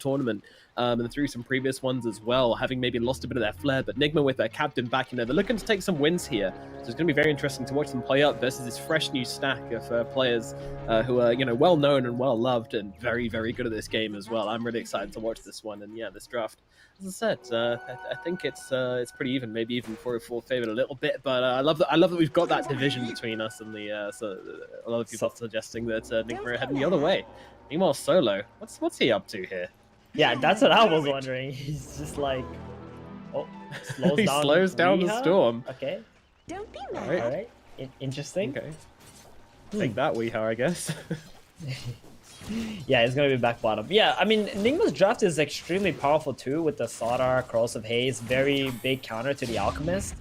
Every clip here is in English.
tournament and through some previous ones as well, having maybe lost a bit of their flair. But Nigma with their captain back, they're looking to take some wins here. So it's going to be very interesting to watch them play up versus this fresh new stack of players who are, well known and well loved and very, very good at this game as well. I'm really excited to watch this one, and yeah, this draft. As I said, I think it's pretty even, maybe even 4-4 favored a little bit. But I love that we've got that division between us and the. So a lot of people are suggesting that Nigma are heading the other way. Meanwhile, Solo, what's he up to here? Yeah, that's what I was wondering. He's just like, slows he down. Slows down the storm. Okay. Don't be All mad. right. Interesting. Okay. Take that, Weehaw, I guess. Yeah, it's gonna be back bottom. Yeah, I mean, Nigma's draft is extremely powerful too with the Slardar, Corrosive Haze, very big counter to the Alchemist.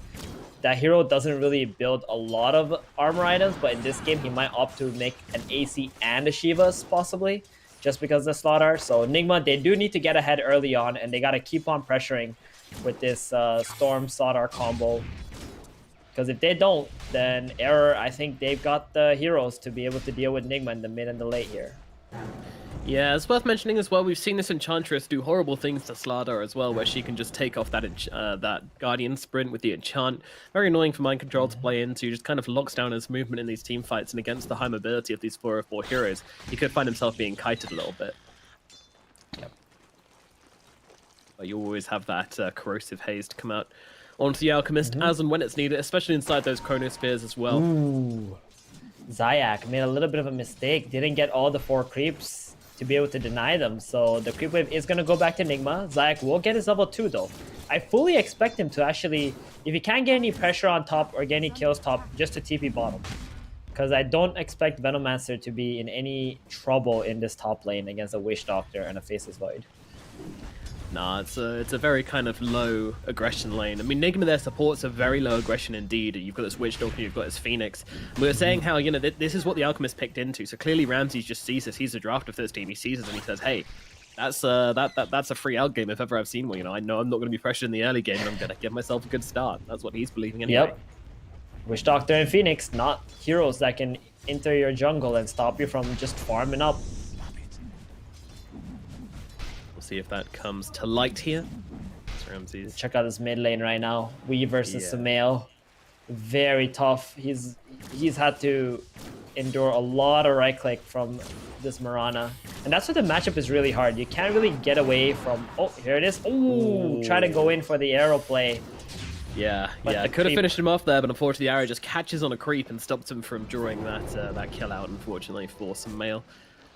That hero doesn't really build a lot of armor items, but in this game he might opt to make an AC and a Shivas possibly, just because of the Slardar. So Nigma, they do need to get ahead early on, and they gotta keep on pressuring with this Storm Slardar combo. Because if they don't, then Error, I think they've got the heroes to be able to deal with Nigma in the mid and the late here. Yeah, it's worth mentioning as well, we've seen this Enchantress do horrible things to Slardar as well, where she can just take off that that Guardian sprint with the enchant. Very annoying for Mind Control to play into, just kind of locks down his movement in these team fights, and against the high mobility of these 404 heroes, he could find himself being kited a little bit. Yep. But you always have that Corrosive Haze to come out onto the Alchemist as and when it's needed, especially inside those Chronospheres as well. Ooh. Zayak made a little bit of a mistake, didn't get all the 4 creeps to be able to deny them, so the creep wave is going to go back to Nigma. Zayak will get his level 2 though. I fully expect him to actually, if he can't get any pressure on top or get any kills top, just to TP bottom. Because I don't expect Venomancer to be in any trouble in this top lane against a Wish Doctor and a Faceless Void. Nah, it's a very kind of low aggression lane. I mean, Nigma, their supports are very low aggression indeed. You've got this Witch Doctor, you've got this Phoenix. We were saying how, this is what the Alchemist picked into. So clearly Ramses just sees this. He's the drafter for this team. He sees this and he says, hey, that's a free out game if ever I've seen one. I know I'm not going to be pressured in the early game, and I'm going to give myself a good start. That's what he's believing anyway. Yep. Witch Doctor and Phoenix, not heroes that can enter your jungle and stop you from just farming up. See if that comes to light here. Ramses. Check out this mid lane right now. We versus Sumail. Very tough. He's had to endure a lot of right click from this Mirana. And that's why the matchup is really hard. You can't really get away from... Oh, here it is. Ooh, try to go in for the arrow play. Yeah, I could have finished him off there, but unfortunately the arrow just catches on a creep and stops him from drawing that kill out, unfortunately, for Sumail.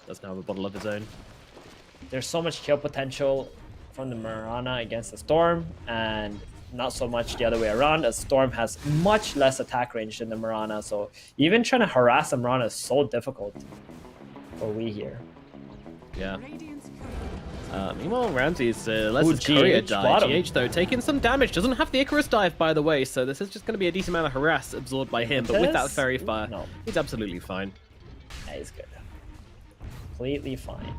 Does now have a bottle of his own. There's so much kill potential from the Mirana against the Storm, and not so much the other way around, as Storm has much less attack range than the Mirana, so even trying to harass the Mirana is so difficult for we here. Yeah. Meanwhile, Ramses lets his courier die. GH, though, taking some damage. Doesn't have the Icarus dive, by the way, so this is just going to be a decent amount of harass absorbed by him, but with that Fairy Fire, he's absolutely fine. Yeah, he's good. Completely fine.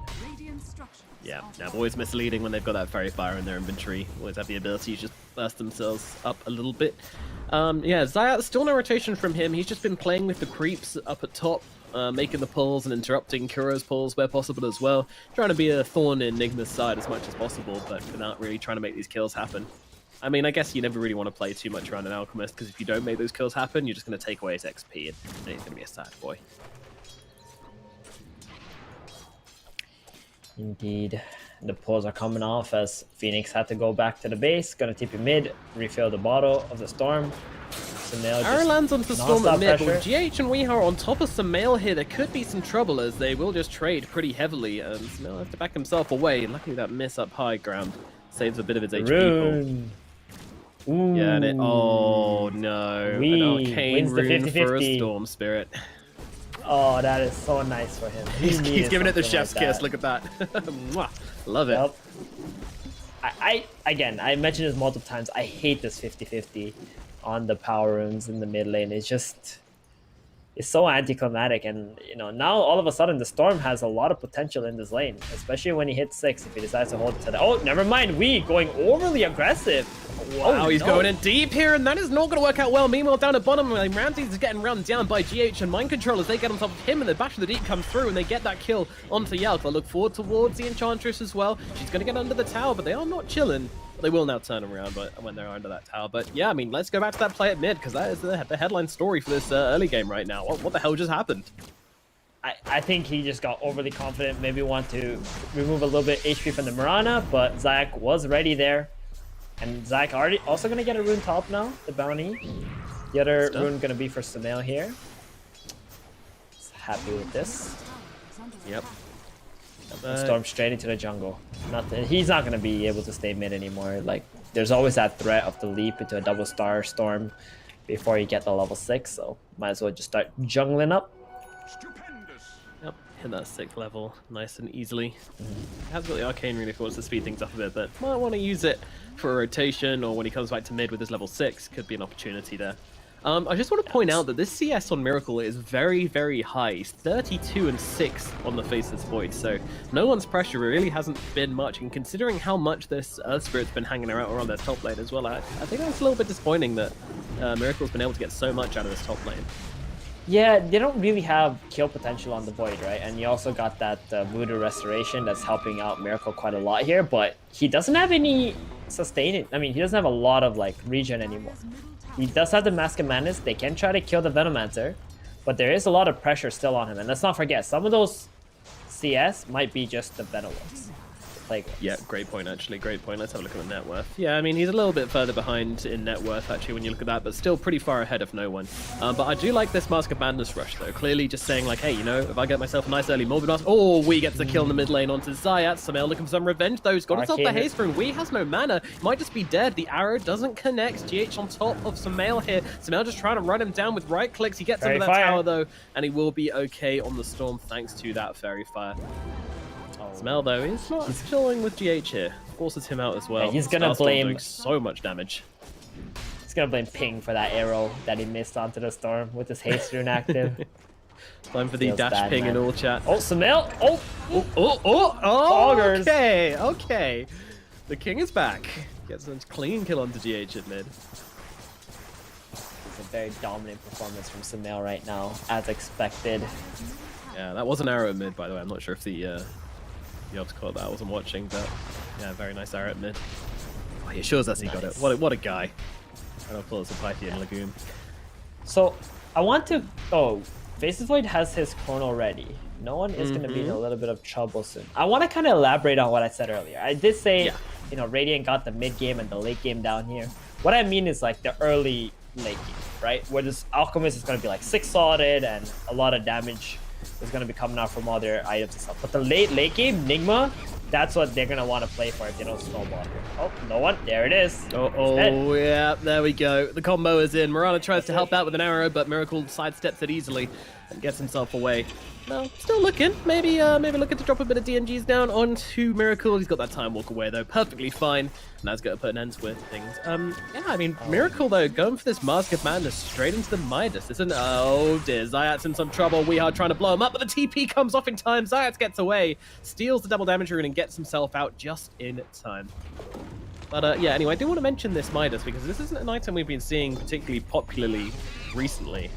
Yeah, now always misleading when they've got that Fairy Fire in their inventory. Always have the ability to just burst themselves up a little bit. Yeah, Zayat, still no rotation from him. He's just been playing with the creeps up at top, making the pulls and interrupting Kuro's pulls where possible as well. Trying to be a thorn in Nigma's side as much as possible, but without really trying to make these kills happen. I mean, I guess you never really want to play too much around an Alchemist, because if you don't make those kills happen, you're just going to take away his XP, and then he's going to be a sad boy. Indeed. The pulls are coming off as Phoenix had to go back to the base. Gonna TP mid, refill the bottle of the Storm. Arrow lands onto Storm at mid, but with GH and Weehaw on top of Sumail here, there could be some trouble as they will just trade pretty heavily. And Sumail has to back himself away. Luckily that miss up high ground saves a bit of his HP. Ooh. Yeah, and oh no. An arcane rune for a Storm Spirit. Oh, that is so nice for him. He's giving it the chef's kiss. Look at that. Love it. Yep. Again, I mentioned this multiple times. I hate this 50-50 on the power runes in the mid lane. It's just... is so anticlimactic. And now all of a sudden the Storm has a lot of potential in this lane, especially when he hits 6 if he decides to hold it to the. Oh, never mind. Going overly aggressive. Wow, he's going in deep here, and that is not going to work out well. Meanwhile, down at bottom, Ramses is getting run down by GH and Mind Control as they get on top of him, and the Bash of the Deep comes through, and they get that kill onto Yalk. They look forward towards the Enchantress as well. She's going to get under the tower, but they are not chilling. They will now turn around when they're under that tower. But yeah, I mean, let's go back to that play at mid, because that is the headline story for this early game right now. What the hell just happened? I think he just got overly confident, maybe want to remove a little bit HP from the Mirana, but Zayak was ready there. And Zayak also going to get a rune top now, the bounty. The other rune going to be for Sumail here. Just happy with this. Yep. Storm straight into the jungle. He's not going to be able to stay mid anymore. Like, there's always that threat of the leap into a double star storm before you get the level 6, so might as well just start jungling up. Yep, hit that 6th level nice and easily. Has got the arcane rune if he wants to speed things up a bit, but might want to use it for a rotation, or when he comes back to mid with his level 6, could be an opportunity there. I just want to point out that this CS on Miracle is very, very high. He's 32 and 6 on the Faceless Void, so no one's pressure really hasn't been much, and considering how much this Earth Spirit's been hanging around their top lane as well, I think that's a little bit disappointing that Miracle's been able to get so much out of this top lane. Yeah, they don't really have kill potential on the Void, right? And you also got that Voodoo Restoration that's helping out Miracle quite a lot here, but he doesn't have any sustain. I mean, he doesn't have a lot of like regen anymore. He does have the Mask of Madness. They can try to kill the Venomancer, but there is a lot of pressure still on him. And let's not forget, some of those CS might be just the Venomancer. Like, yeah, great point, actually. Great point. Let's have a look at the net worth. Yeah, I mean, he's a little bit further behind in net worth, actually, when you look at that, but still pretty far ahead of no one. But I do like this Mask of Madness rush, though. Clearly just saying, like, hey, if I get myself a nice early Morbid Mask... Oh, we get the kill in the mid lane onto Zayat. Sumail looking for some revenge, though. He's got himself the haste rune. We has no mana. He might just be dead. The arrow doesn't connect. GH on top of Sumail here. Sumail just trying to run him down with right clicks. He gets under that tower, though, and he will be okay on the storm thanks to that Fairy Fire. Sumail, though, is not chilling with GH here. Forces him out as well. Yeah, he's gonna blame doing so much damage. He's gonna blame Ping for that arrow that he missed onto the storm with his haste rune active. Time for the dash bad, ping man. in all chat. Oh, Sumail! Oh, okay. The king is back. Gets a clean kill onto GH at mid. It's a very dominant performance from Sumail right now, as expected. Yeah, that was an arrow at mid, by the way. I'm not sure if the Yobs caught that. I wasn't watching, but yeah, very nice arrow at mid. Oh, he assures us he got it. What a guy. And I'll pull us a Pythian Lagoon. So, I want to... Oh, Faceless Void has his chrono ready. No one is going to be in a little bit of trouble soon. I want to kind of elaborate on what I said earlier. I did say, Radiant got the mid game and the late game down here. What I mean is like the early late game, right? Where this Alchemist is going to be like 6-slotted and a lot of damage is going to be coming out from all their items and stuff. But the late game, Nigma, that's what they're going to want to play for if they don't snowball here. Oh, no one. There it is. Oh, yeah. There we go. The combo is in. Mirana tries to help out with an arrow, but Miracle sidesteps it easily and gets himself away. No, still looking. Maybe looking to drop a bit of DNGs down onto Miracle. He's got that time walk away, though. Perfectly fine. And that's going to put an end with things. Yeah, I mean, Miracle, though, going for this Mask of Madness straight into the Midas. Oh, dear. Zayat's in some trouble. We are trying to blow him up, but the TP comes off in time. Zayat gets away, steals the double damage rune, and gets himself out just in time. But, yeah, anyway, I do want to mention this Midas, because this isn't an item we've been seeing particularly popularly recently.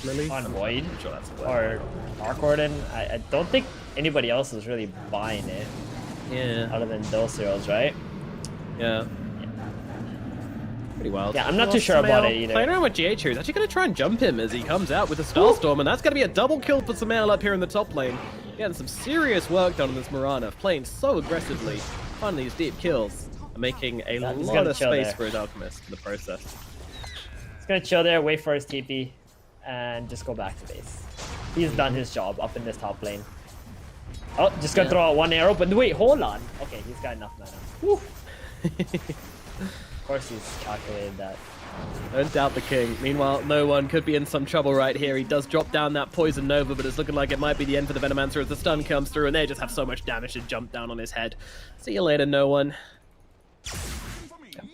On Void Sure that's or Dark Warden. I don't think anybody else is really buying it. Yeah. Other than those heroes, right? Yeah. Pretty wild. Yeah, I'm not too sure about it either. Playing around with GH here. He's actually going to try and jump him as he comes out with a Starstorm, and that's going to be a double kill for Sumail up here in the top lane. Getting some serious work done on this Mirana, playing so aggressively, finding these deep kills, and making a lot of space for his Alchemist in the process. He's going to chill there, wait for his TP. And just go back to base. He's done his job up in this top lane. Oh, just gonna throw out one arrow, but wait, hold on. Okay, he's got enough mana. Woo. Of course he's calculated that. Don't doubt the king. Meanwhile, no one could be in some trouble right here. He does drop down that Poison Nova, but it's looking like it might be the end for the Venomancer as the stun comes through, and they just have so much damage to jump down on his head. See you later, no one.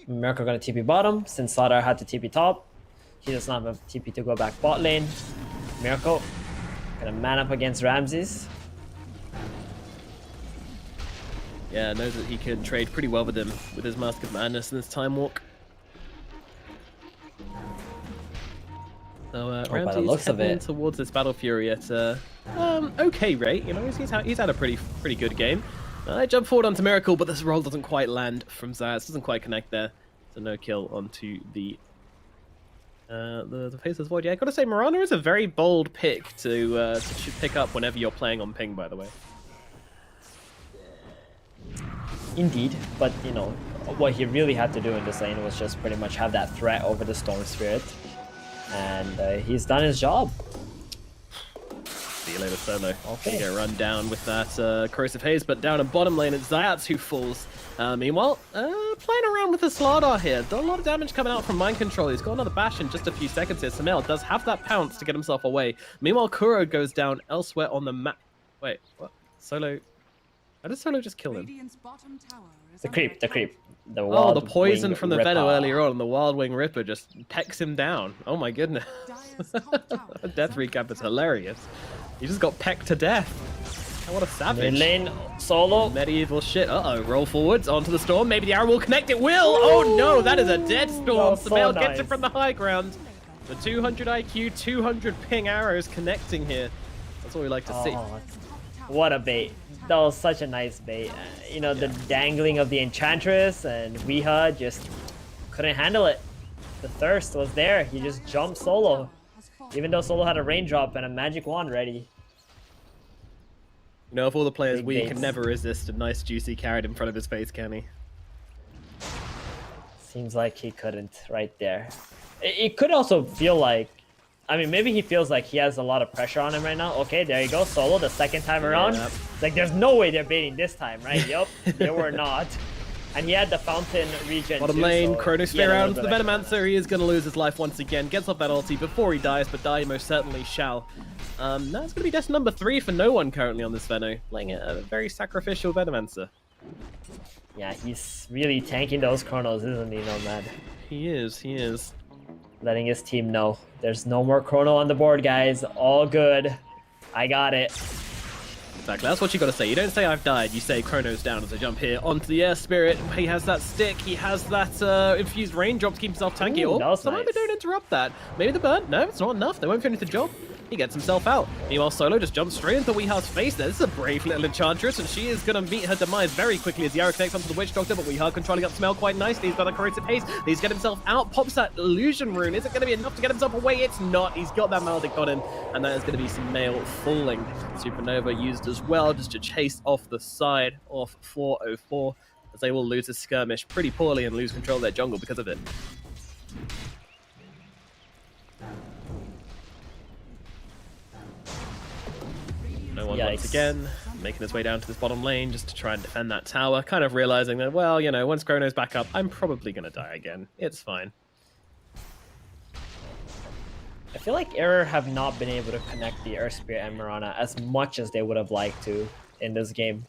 Miracle gonna TP bottom, since Sadar had to TP top. He does not have a TP to go back bot lane. Miracle gonna man up against Ramses. Yeah, knows that he can trade pretty well with him with his Mask of Madness and his Time Walk. So by the Ramsey's looks of heading it, towards this Battle Fury at okay rate. You know, he's had a pretty good game. I jump forward onto Miracle, but this roll doesn't quite land from Zayas. Doesn't quite connect there. So no kill onto the Faceless Void. Yeah, I gotta say, Mirana is a very bold pick to pick up whenever you're playing on ping. By the way. indeed, but you know what he really had to do in this lane was just pretty much have that threat over the Storm Spirit. And he's done his job. See you later, Solo. Okay. Get run down with that Corrosive Haze, but down in bottom lane, it's Zayats who falls. Meanwhile, playing around with the Slardar here. Done a lot of damage coming out from Mind Control. He's got another bash in just a few seconds here. Samel does have that pounce to get himself away. Meanwhile, Kuro goes down elsewhere on the map. Wait, what? Solo... How did Solo just kill him? The creep. The Oh, the poison from the Ripper. Venom earlier on, the Wild Wing Ripper just pecks him down. Oh my goodness. Death recap is hilarious. He just got pecked to death. Oh, what a savage. Mid lane, Solo. Medieval shit. Uh-oh, roll forwards onto the storm. Maybe the arrow will connect. It will! Oh no, that is a dead storm. So Samel nice. gets it from the high ground. The 200 IQ, 200 ping arrows connecting here. That's what we like to see. Oh, what a bait. That was such a nice bait. You know, the dangling of the Enchantress and Weeha just couldn't handle it. The thirst was there. He just jumped Solo. Even though Solo had a raindrop and a magic wand ready. You know, of all the players, Big we baits. can never resist a nice juicy carrot in front of his face, can he? Seems like he couldn't right there. It could also feel like, I mean, maybe he feels like he has a lot of pressure on him right now. Okay, there you go, Solo, the second time around. Yep. It's like, there's no way they're baiting this time, right? Yup, they were not. And he had the fountain regen Bottom too, lane, so Chronosphere he had a out little to the bit of extra. Venomancer. He is going to lose his life once again. Gets off that ulti before he dies, but die most certainly shall. That's going to be death number 3 for no one currently on this Veno. Playing a very sacrificial Venomancer. Yeah, he's really tanking those chronos, isn't he, Nomad? He is. Letting his team know. There's no more chrono on the board, guys. All good. I got it. Exactly, that's what you got to say. You don't say I've died, you say Chrono's down as I jump here onto the Air Spirit. He has that stick, he has that infused raindrop to keep himself tanky. Ooh, that was somehow nice. they don't interrupt that. Maybe the burn? No, it's not enough. They won't finish the job. He gets himself out. Meanwhile, Solo just jumps straight into Weeha's face there. This is a brave little Enchantress, and she is going to meet her demise very quickly as the arrow connects onto the Witch Doctor, but Weeha controlling up Smell quite nicely. He's got a Corrosive Haze. He's get himself out, pops that Illusion Rune. Is it going to be enough to get himself away? It's not. He's got that Maledict on him, and that is going to be some nail falling. Supernova used as well just to chase off the side of 404, as they will lose a skirmish pretty poorly and lose control of their jungle because of it. No one once Yikes. again, making his way down to this bottom lane just to try and defend that tower, kind of realizing that, well, you know, once Chrono's back up, I'm probably going to die again. It's fine. I feel like Error have not been able to connect the Earth Spirit and Mirana as much as they would have liked to in this game.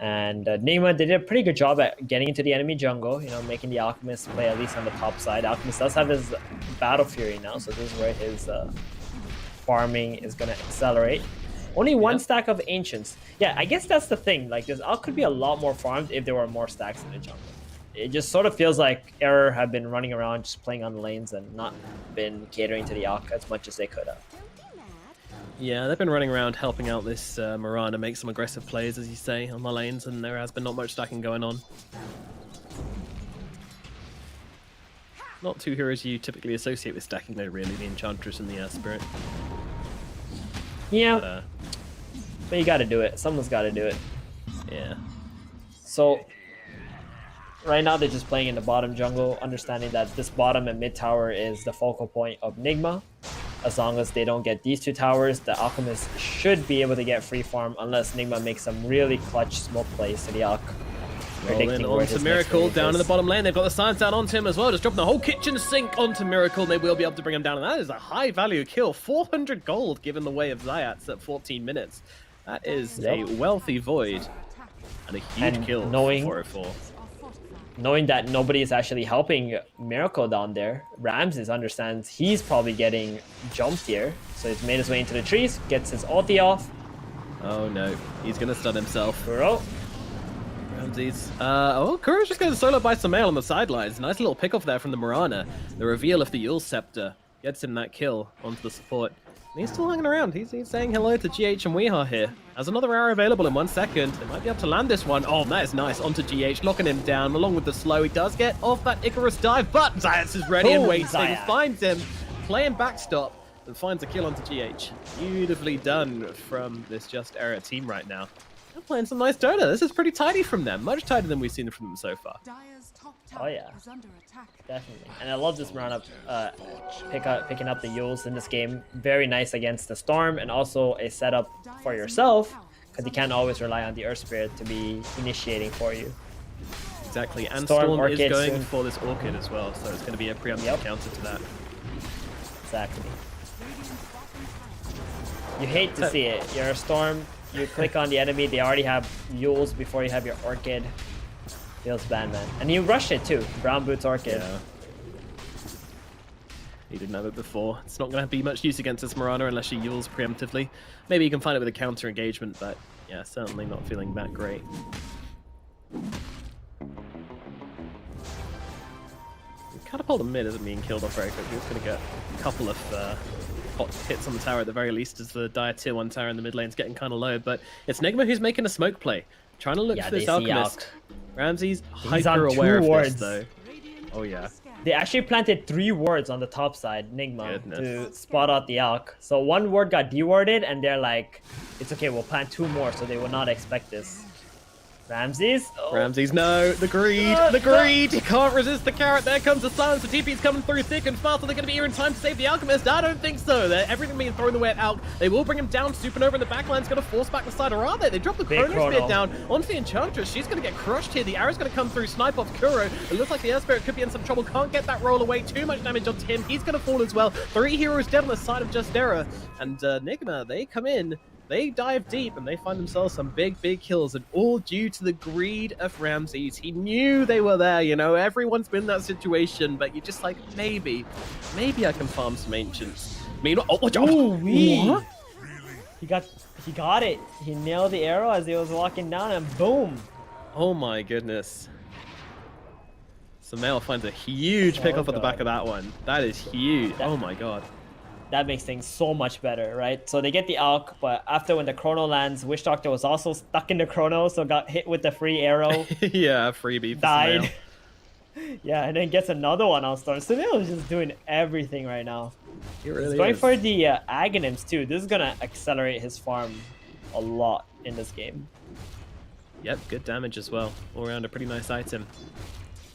And Nigma did a pretty good job at getting into the enemy jungle, you know, making the Alchemist play at least on the top side. Alchemist does have his Battle Fury now, so this is where his farming is going to accelerate. Only one stack of Ancients. Yeah, I guess that's the thing. Like, this Alch could be a lot more farmed if there were more stacks in the jungle. It just sort of feels like Error have been running around just playing on the lanes and not been catering to the Alch as much as they could have. Yeah, they've been running around helping out this Mirana make some aggressive plays, as you say, on the lanes, and there has been not much stacking going on. Not two heroes you typically associate with stacking, though, really, the Enchantress and the Spirit. Yeah, but you got to do it. Someone's got to do it. Yeah. So right now they're just playing in the bottom jungle, understanding that this bottom and mid tower is the focal point of Nigma. As long as they don't get these two towers, the Alchemist should be able to get free farm unless Nigma makes some really clutch smoke plays to the Alch. Roll in onto Miracle down in the bottom lane. They've got the science down onto him as well. Just dropping the whole kitchen sink onto Miracle. They will be able to bring him down. And that is a high value kill. 400 gold given the way of Zayats at 14 minutes. That is a wealthy void. And a huge kill knowing, for 404. knowing that nobody is actually helping Miracle down there, Ramses understands he's probably getting jumped here. So he's made his way into the trees, gets his ulti off. Oh no, he's gonna stun himself. Kuro. Ramses. Oh, Kuro's just going to solo by Sumail on the sidelines. Nice little pick off there from the Mirana. The reveal of the Yule Scepter gets him that kill onto the support. And he's still hanging around. He's saying hello to GH and Weehaw here. Has another arrow available in 1 second. They might be able to land this one. Oh, that is nice. Onto GH, locking him down along with the slow. He does get off that Icarus dive, but Zayas is ready and waiting. He finds him, playing backstop, and finds a kill onto GH. Beautifully done from this Just Era team right now. They're playing some nice Dota. This is pretty tidy from them. Much tighter than we've seen from them so far. Oh yeah, definitely. And I love this round picking up the Yules in this game. Very nice against the Storm, and also a setup for yourself, because you can't always rely on the Earth Spirit to be initiating for you. Exactly, and Storm is going soon for this Orchid as well, so it's going to be a preemptive counter to that. Exactly. You hate to see it. You're a Storm. You click on the enemy, they already have Yules before you have your Orchid. Feels bad, man. And you rush it too. Brown Boots Orchid. Yeah. He didn't have it before. It's not going to be much use against this Mirana unless she Yules preemptively. Maybe you can find it with a counter engagement, but yeah, certainly not feeling that great. Catapult in mid isn't being killed off very quickly. It's going to get a couple of hot hits on the tower at the very least, as the dire tier 1 tower in the mid lane's getting kind of low. But it's Nigma who's making a smoke play, trying to look for this Alchemist. Ramses hyper aware of this though. Oh yeah. They actually planted 3 wards on the top side, Nigma, to spot out the Alch. So 1 ward got dewarded, and they're like, it's okay, we'll plant 2 more, so they will not expect this. Ramses? Oh. Ramses, no. The greed. The greed. He can't resist the carrot. There comes the silence. The TP's coming through thick and fast. Are they going to be here in time to save the Alchemist? I don't think so. Everything being thrown away at Alch. They will bring him down. Supernova in the backline's going to force back the side. Or are they? They drop the Chrono Spear down onto the Enchantress. She's going to get crushed here. The arrow's going to come through. Snipe off Kuro. It looks like the Air Spirit could be in some trouble. Can't get that roll away. Too much damage onto him. He's going to fall as well. 3 heroes dead on the side of Just Era. And Nigma, they come in. They dive deep and they find themselves some big kills, and all due to the greed of Ramses. He knew they were there, you know, everyone's been in that situation, but you're just like, maybe I can farm some Ancients. Meanwhile, what? He got it. He nailed the arrow as he was walking down, and boom. Oh my goodness. Sumail finds a huge pick off at the back of that one. That is huge. Oh my god. That makes things so much better, right? So they get the Alch, but after when the Chrono lands, Witch Doctor was also stuck in the Chrono, so got hit with the free arrow. Yeah, freebie for died. Yeah, and then gets another one on Storm. Sumail is just doing everything right now. He really He's going for the Aghanims too. This is gonna accelerate his farm a lot in this game. Yep, good damage as well. All around a pretty nice item.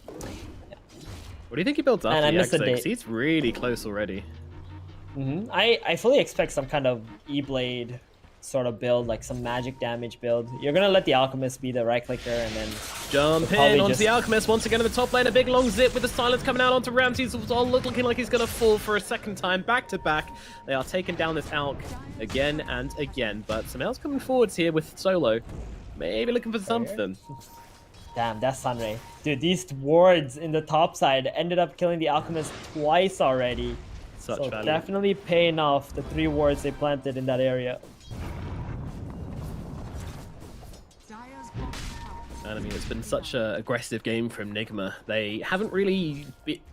What do you think he builds after the Exo? He's really close already. I fully expect some kind of E-Blade sort of build, like some magic damage build. You're gonna let the Alchemist be the right clicker, and then jump in onto the Alchemist once again in the top lane. A big long zip with the silence coming out onto Ramses. It's all looking like he's gonna fall for a second time back to back. They are taking down this Alch again and again, but Sumail's coming forwards here with solo, maybe looking for something. Damn, that's Sunray. Dude, these wards in the top side ended up killing the Alchemist twice already. So definitely paying off the 3 wards they planted in that area. And I mean, it's been such an aggressive game from Nigma. They haven't really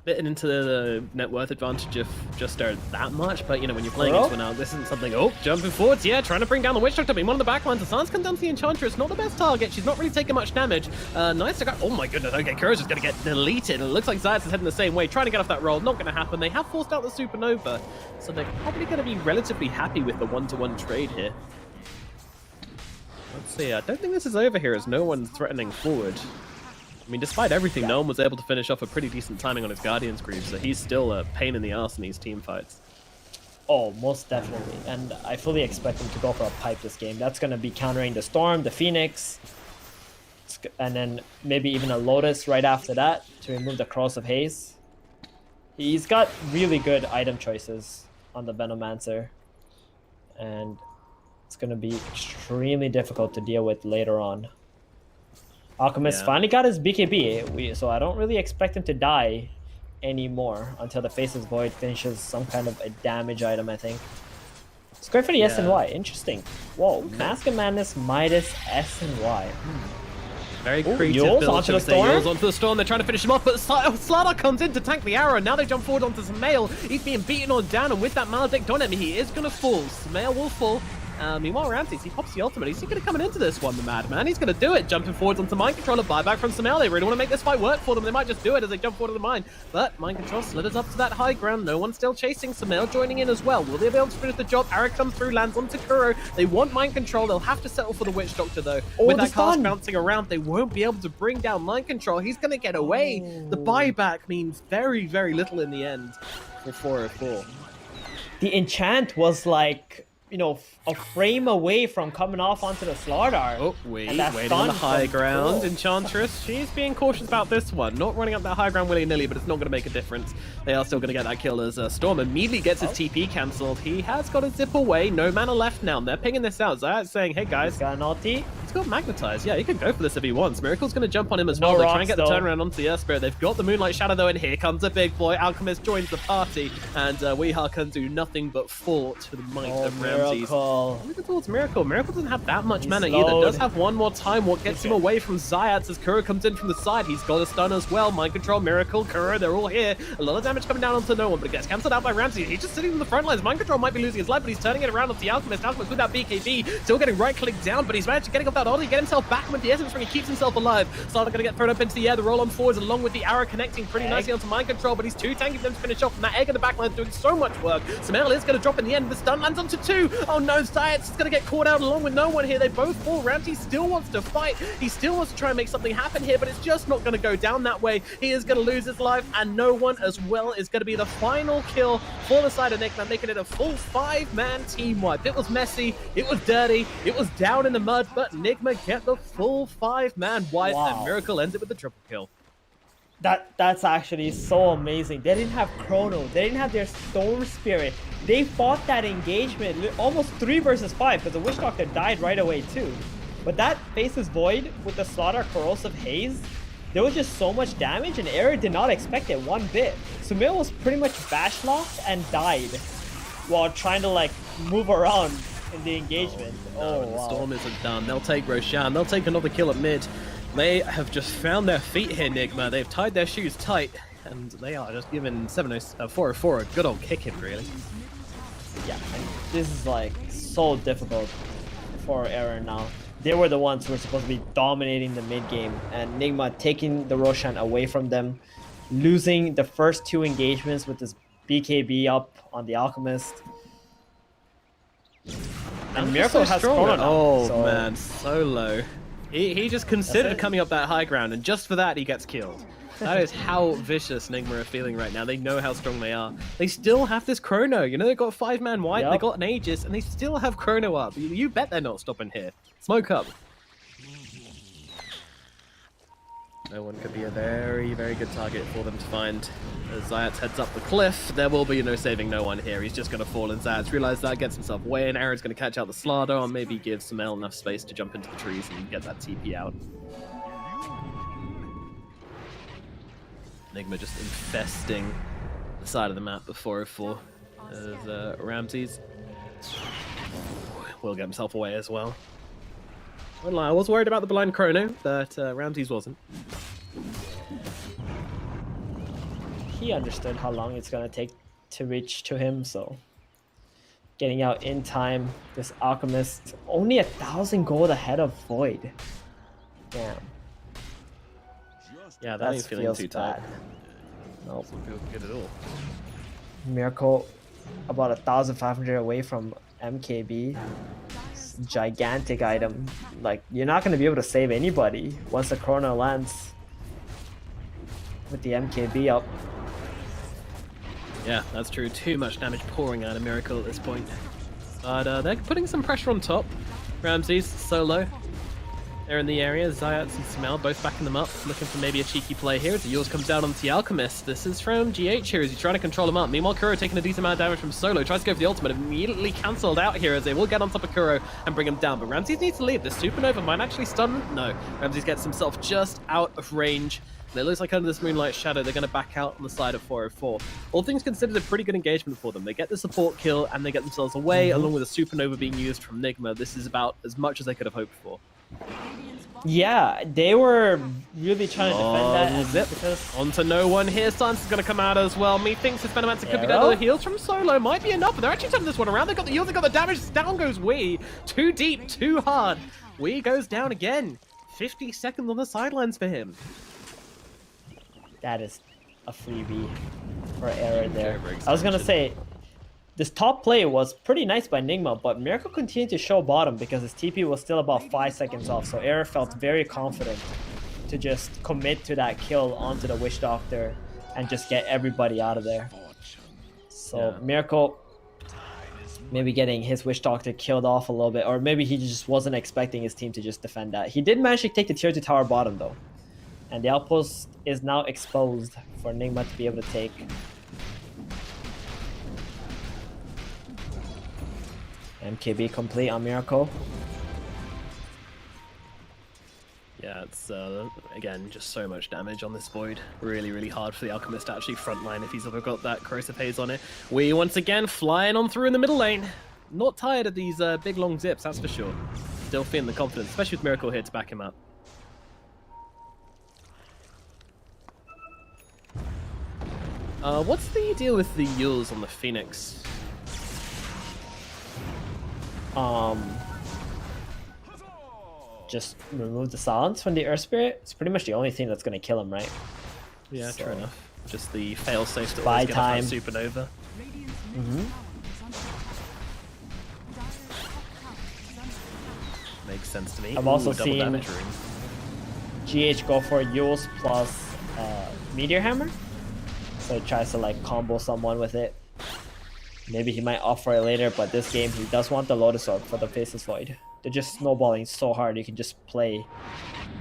bitten into the net worth advantage of Just that much, but you know, when you're playing into an Alch, this isn't something. Oh, jumping forwards, yeah, trying to bring down the Witch Doctor. One of the backlines, the Sans comes down to the Enchantress. Not the best target. She's not really taking much damage. Nice to go. Oh my goodness. Okay, Kuro's just going to get deleted. It looks like Zayas is heading the same way, trying to get off that roll. Not going to happen. They have forced out the Supernova, so they're probably going to be relatively happy with the 1-to-1 trade here. Let's see, I don't think this is over here as no one's threatening forward. I mean, despite everything, no one was able to finish off a pretty decent timing on his Guardian's Greaves, so he's still a pain in the ass in these team fights. Oh, most definitely. And I fully expect him to go for a pipe this game. That's going to be countering the Storm, the Phoenix, and then maybe even a Lotus right after that to remove the Cross of Haze. He's got really good item choices on the Venomancer, and it's going to be extremely difficult to deal with later on. Alchemist Yeah. finally got his BKB, so I don't really expect him to die anymore until the Faceless Void finishes some kind of a damage item, I think. It's great for the S and Yeah. Y. Interesting. Whoa, Mask of Madness, Midas, S and Y. Very Ooh, creative Yules build, onto shall the we say. storm? Yules onto the storm. They're trying to finish him off, but Slardar comes in to tank the arrow. Now they jump forward onto Smail. He's being beaten on down, and with that Maledict on him, he is going to fall. Smail will fall. Meanwhile, Ramses, he pops the ultimate. He's going to come into this one, the Madman. He's going to do it. Jumping forwards onto Mind Control, a buyback from Smail. They really want to make this fight work for them. They might just do it as they jump forward to the mine. But Mind Control slithers up to that high ground. No one's still chasing. Smail joining in as well. Will they be able to finish the job? Arik comes through, lands onto Kuro. They want Mind Control. They'll have to settle for the Witch Doctor, though. Oh, With the that cast stun. bouncing around, they won't be able to bring down Mind Control. He's going to get away. The buyback means very, very little in the end for 404. The enchant was like, you know, a frame away from coming off onto the Slardar. Oh, waiting that on the stun high from ground. Kuro. Enchantress, she's being cautious about this one. Not running up that high ground willy-nilly, but it's not going to make a difference. They are still going to get that kill as Storm immediately gets his TP cancelled. He has got to zip away. No mana left now. They're pinging this out. Zayat's saying, hey guys, Got an ulti. he's got Magnetized. Yeah, he could go for this if he wants. Miracle's going to jump on him as No well. They're trying rocks, to get the though. turnaround onto the Earth Spirit. They've got the Moonlight Shadow though, and here comes a big boy. Alchemist joins the party, and Weeha can do nothing but fall to the might of Ramses. Miracle. Look towards Miracle. Miracle doesn't have that much He's mana either. slowed. Does have one more time. What gets him away from Zayats as Kuro comes in from the side. He's got a stun as well. Mind Control, Miracle, Kuro, they're all here. A lot of damage coming down onto no one, but it gets cancelled out by Ramsey. He's just sitting in the front lines. Mind Control might be losing his life, but he's turning it around onto the Alchemist. Alchemist with that BKB, still getting right-clicked down, but he's managed to get off that oddly, get himself back with the Essence Ring. He keeps himself alive. Starter going to get thrown up into the air. The roll on forwards along with the arrow connecting pretty nicely onto Mind Control, but he's too tanky for them to finish off. And that egg in the backline is doing so much work. Smail is going to drop in the end. The stun lands onto 2. Oh no, Zayats is going to get caught out along with no one here. They both fall. Ramsey still wants to fight. He still wants to try and make something happen here, but it's just not going to go down that way. He is going to lose his life, and no one as well is going to be the final kill for the side of Nigma, making it a full 5-man team wipe. It was messy, it was dirty, it was down in the mud, but Nigma get the full 5-man wipe, and Miracle ends it with a triple kill. That's actually so amazing. They didn't have Chrono. They didn't have their Storm Spirit. They fought that engagement almost 3 versus 5 because the Witch Doctor died right away too. But that Faceless Void with the Slaughter Corrosive Haze, there was just so much damage and Error did not expect it one bit. Sumil was pretty much bash locked and died while trying to like move around in the engagement. No, and the Storm isn't done. They'll take Roshan. They'll take another kill at mid. They have just found their feet here, Nigma. They've tied their shoes tight, and they are just giving 404 a good old kicking, really. Yeah, and this is like so difficult for Error now. They were the ones who were supposed to be dominating the mid game, and Nigma taking the Roshan away from them, losing the first 2 engagements with this BKB up on the Alchemist. And Miracle has Chrono now. Oh so man, so low. He just considered coming up that high ground, and just for that he gets killed. That is how vicious Nigma are feeling right now. They know how strong they are. They still have this Chrono. You know, they've got 5-man wipe, they got an Aegis, and they still have Chrono up. You bet they're not stopping here. Smoke up. No one could be a very, very good target for them to find. As Zayats heads up the cliff, there will be no saving no one here. He's just going to fall, and Zayats realizes that, gets himself away, and Aaron's going to catch out the Slardar, and maybe give Sumel enough space to jump into the trees and get that TP out. Nigma just infesting the side of the map of 404 as Ramses will get himself away as well. I was worried about the blind Chrono, but Ramses wasn't. he understood how long it's gonna take to reach to him, so getting out in time. This Alchemist only 1,000 gold ahead of Void. Damn. Yeah, that ain't feeling too tight. Nope. Doesn't feel good at all. Miracle about 1,500 away from MKB. It's a gigantic item. Like, you're not going to be able to save anybody once the Chrono lands with the MKB up. Yeah, that's true. Too much damage pouring out of Miracle at this point. But they're putting some pressure on top. Ramses, solo. They're in the area. Zayats and Smell both backing them up, looking for maybe a cheeky play here. As the yours comes down onto the Alchemist. This is from GH here as he's trying to control him up. Meanwhile, Kuro taking a decent amount of damage from Solo. Tries to go for the ultimate, immediately cancelled out here as they will get on top of Kuro and bring him down. But Ramses needs to leave. The Supernova might actually stun. No, Ramses gets himself just out of range. And it looks like under this Moonlight Shadow, they're going to back out on the side of 404. All things considered, a pretty good engagement for them. They get the support kill and they get themselves away, along with a Supernova being used from Nigma. This is about as much as they could have hoped for. Yeah, they were really trying to defend that. Because onto no one here. Stance is going to come out as well. Methinks his Venomancer could be down to the heals from Solo. Might be enough, but they're actually turning this one around. They got the heals, they got the damage. Down goes Wee. Too deep, too hard. Wee goes down again. 50 seconds on the sidelines for him. That is a freebie for error there. I was going to say, this top play was pretty nice by Nigma, but Miracle continued to show bottom because his TP was still about 5 seconds off, so Error felt very confident to just commit to that kill onto the Witch Doctor and just get everybody out of there. So Miracle maybe getting his Witch Doctor killed off a little bit, or maybe he just wasn't expecting his team to just defend that. He did manage to take the tier 2 tower bottom though, and the outpost is now exposed for Nigma to be able to take. MKB complete on Miracle. Yeah, it's again just so much damage on this Void. Really, really hard for the Alchemist to actually frontline if he's ever got that Corrosive Haze on it. We once again flying on through in the middle lane. Not tired of these big long zips, that's for sure. Still feeling the confidence, especially with Miracle here to back him up. What's the deal with the Yules on the Phoenix? Just remove the silence from the Earth Spirit. It's pretty much the only thing that's going to kill him, right? Yeah, true enough. Just the fail-safe to buy always get time. a Supernova. Makes sense to me. I've also double seen damage GH go for Yules plus Meteor Hammer. So he tries to like combo someone with it. Maybe he might opt for it later, but this game he does want the Lotus Orb for the Faceless Void. They're just snowballing so hard you can just play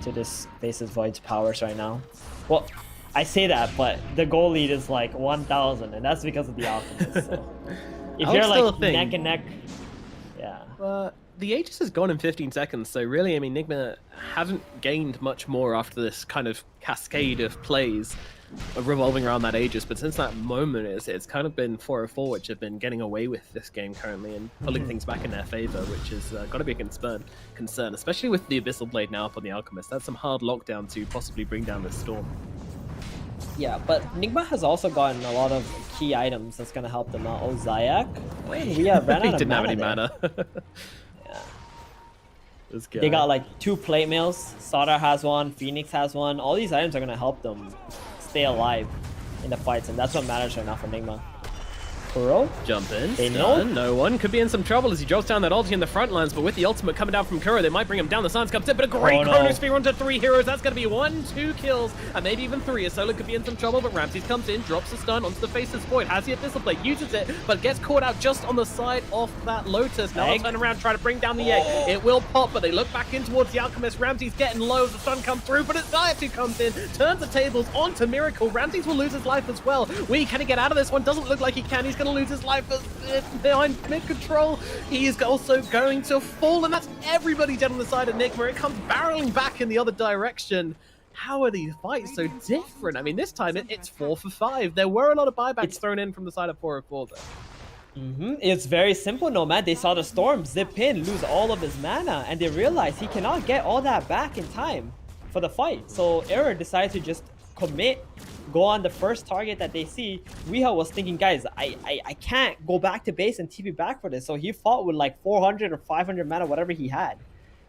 to this Faceless Void's powers right now. Well, I say that, but the goal lead is like 1,000, and that's because of the Alchemist. So if you're like neck and neck, yeah. The Aegis has gone in 15 seconds, so really, I mean, Nigma haven't gained much more after this kind of cascade of plays revolving around that Aegis, but since that moment, it's kind of been 404, which have been getting away with this game currently and pulling things back in their favor, which has got to be a concern, especially with the Abyssal Blade now up on the Alchemist. That's some hard lockdown to possibly bring down this Storm. Yeah, but Nigma has also gotten a lot of key items that's going to help them out. Oh, Zayak? We have ran out he of didn't mana have any there. mana. Yeah. They got like 2 plate mails. Sadar has one, Phoenix has one. All these items are going to help them stay alive in the fights, and that's what matters right now for Nigma. Kuro? Jump in. They know. No one could be in some trouble as he drops down that ulti in the front lines, but with the ultimate coming down from Kuro, they might bring him down. The Silence comes in, but a great Chronosphere onto 3 heroes. That's going to be 1, 2 kills, and maybe even 3. A Solo could be in some trouble, but Ramses comes in, drops the stun onto the Faceless Void. Has the Abyssal Blade, uses it, but gets caught out just on the side of that Lotus. Now they'll turn around, try to bring down the egg. It will pop, but they look back in towards the Alchemist. Ramses getting low as the stun comes through, but it's Zayat who comes in, turns the tables onto Miracle. Ramses will lose his life as well. Can he get out of this one? Doesn't look like he can. He's going to lose his life behind mid-control. He is also going to fall, and that's everybody dead on the side of Nigma. It comes barreling back in the other direction. How are these fights so different? I mean, this time it's 4 for 5. There were a lot of buybacks thrown in from the side of 404 though. It's very simple, Nomad. They saw the Storm zip in, lose all of his mana, and they realized he cannot get all that back in time for the fight. So Error decided to just commit, go on the first target that they see. Weeha was thinking, guys, I can't go back to base and TP back for this. So he fought with like 400 or 500 mana, whatever he had.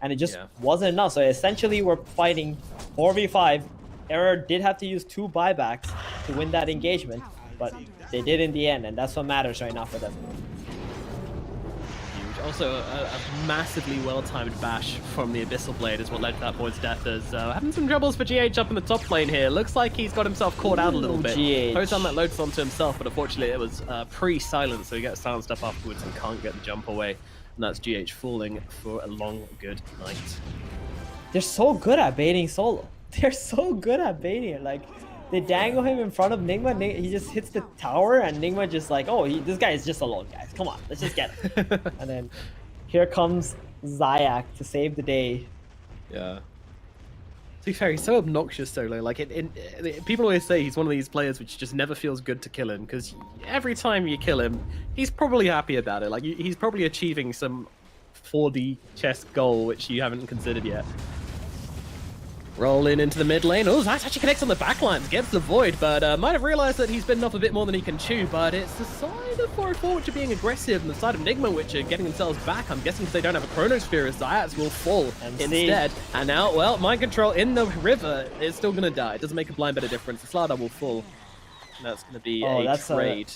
And it just wasn't enough. So essentially we're fighting 4v5. Error did have to use 2 buybacks to win that engagement, but they did in the end, and that's what matters right now for them. Also, a massively well-timed bash from the Abyssal Blade is what led to that Void's death. As having some troubles for GH up in the top lane here. Looks like he's got himself caught out a little bit. Post on that Lotus onto himself, but unfortunately it was pre-silence, so he gets silenced up afterwards and can't get the jump away. And that's GH falling for a long, good night. they're so good at baiting solo. They're so good at baiting it. Like, they dangle him in front of Nigma. He just hits the tower, and Nigma just like, oh, this guy is just alone, guys. Come on, let's just get him. And then here comes Zayak to save the day. Yeah. To be fair, he's so obnoxious solo. Like, people always say he's one of these players which just never feels good to kill him, because every time you kill him, he's probably happy about it. Like, he's probably achieving some 4D chess goal which you haven't considered yet. Rolling into the mid lane. Oh, Zax actually connects on the back lines, gets the void, but might have realized that he's bitten off a bit more than he can chew. But it's the side of 404 which are being aggressive, and the side of Nigma which are getting themselves back. I'm guessing if they don't have a Chronosphere, Zayac will fall instead. And now, well, mind control in the river is still going to die. It doesn't make a blind bit of difference. The Slardar will fall. And that's going to be a trade.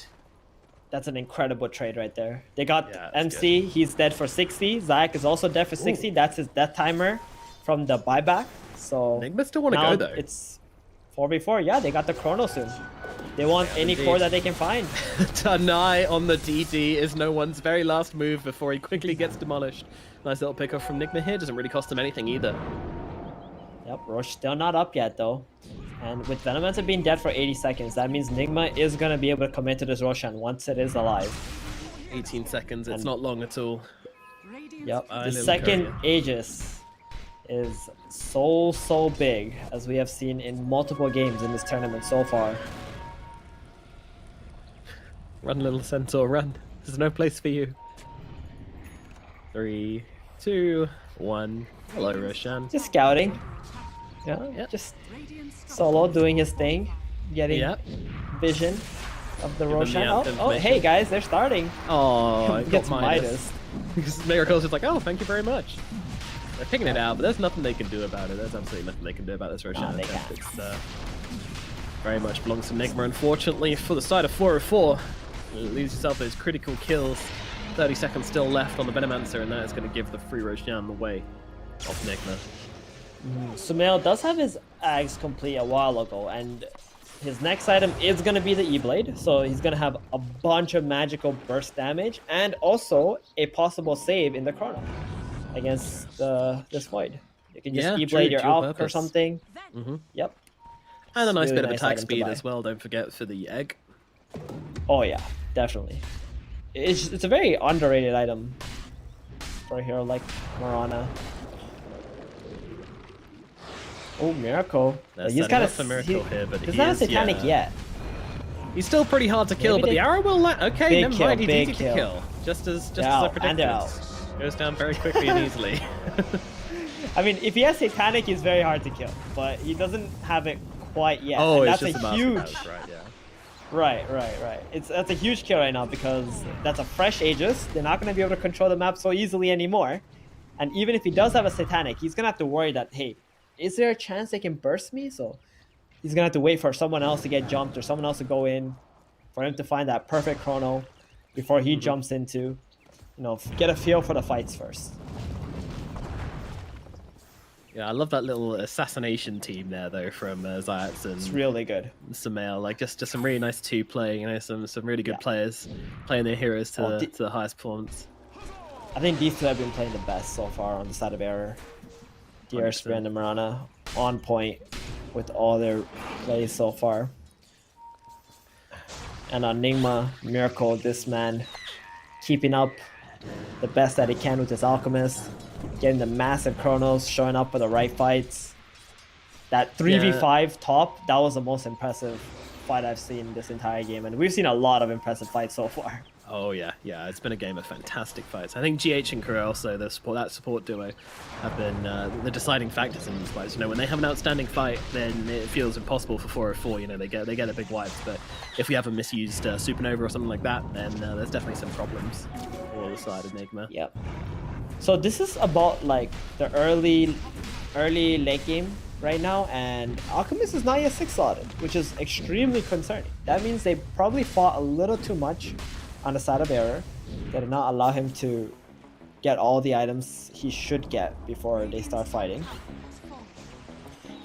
That's an incredible trade right there. They got MC. Good. He's dead for 60. Zayak is also dead for 60. Ooh. That's his death timer from the buyback. So Nigma still want to go though. It's 4v4. Yeah, they got the Chrono soon. They want any core that they can find. Tanai on the DD is no one's very last move before he quickly gets demolished. Nice little pick off from Nigma here. Doesn't really cost him anything either. Yep, Roche still not up yet though. And with Venomancer being dead for 80 seconds, that means Nigma is going to be able to commit to this Roshan once it is alive. 18 seconds, it's not long at all. Yep, the second Aegis is so big, as we have seen in multiple games in this tournament so far. Run, little Centaur, run. There's no place for you. 3, 2, 1. Hello, Roshan. Just scouting. Yeah, just solo doing his thing, getting vision of the Roshan. Oh, hey guys, they're starting. Oh, it gets Midas. Because Miracle's just like, oh, thank you very much. They're picking it out, but there's nothing they can do about it. There's absolutely nothing they can do about this Roshan. It's very much belongs to Nigma, unfortunately. For the side of 404, lose yourself those critical kills. 30 seconds still left on the Venomancer, and that is going to give the free Roshan the way of Nigma. Sumail does have his Ags complete a while ago, and his next item is going to be the E-Blade, so he's going to have a bunch of magical burst damage, and also a possible save in the Chrono against this Void. You can just E-Blade your Alp or something. Yep. And a nice bit of attack speed as well, don't forget, for the egg. Oh yeah, definitely. It's a very underrated item for a hero like Mirana. Oh, Miracle. He's got a Miracle here, but he's not a Satanic yet. He's still pretty hard to kill, but the arrow will land. Okay, never mind. He's easy to kill. Just as I predicted. Goes down very quickly and easily. I mean, if he has Satanic, he's very hard to kill, but he doesn't have it quite yet. Oh, and that's a huge. Right. That's a huge kill right now, because that's a fresh Aegis. They're not going to be able to control the map so easily anymore. And even if he does have a Satanic, he's going to have to worry that, hey, is there a chance they can burst me? So he's going to have to wait for someone else to get jumped or someone else to go in for him to find that perfect Chrono before he jumps into, get a feel for the fights first. Yeah, I love that little assassination team there, though, from Zayac and it's really good. Sumail. Like, just some really nice play, some really good players playing their heroes to the highest performance. I think these two have been playing the best so far on the side of Error. DRS and Mirana on point with all their plays so far. And on Nigma, Miracle, this man keeping up the best that he can with his Alchemist, getting the massive Chronos, showing up for the right fights. That 3v5 top, that was the most impressive fight I've seen this entire game, and we've seen a lot of impressive fights so far. Oh yeah, it's been a game of fantastic fights. I think GH and Kuro also, that support duo, have been the deciding factors in these fights. When they have an outstanding fight, then it feels impossible for 404. They get a big wipes, but if we have a misused Supernova or something like that, then there's definitely some problems for the side of Nigma. Yep. So this is about like the early late game right now, and Alchemist is not yet 6-slotted, which is extremely concerning. That means they probably fought a little too much on the side of Error. They did not allow him to get all the items he should get before they start fighting.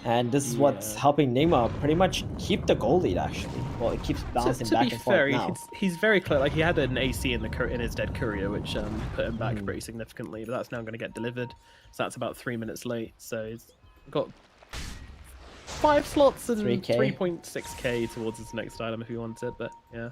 And this is what's helping Nigma pretty much keep the goal lead, actually. Well, it keeps bouncing back and forth now. He's very close. Like, he had an AC in his dead courier, which put him back pretty significantly, but that's now going to get delivered. So that's about 3 minutes late. So he's got 5 slots and 3.6k towards his next item if he wants it, but yeah.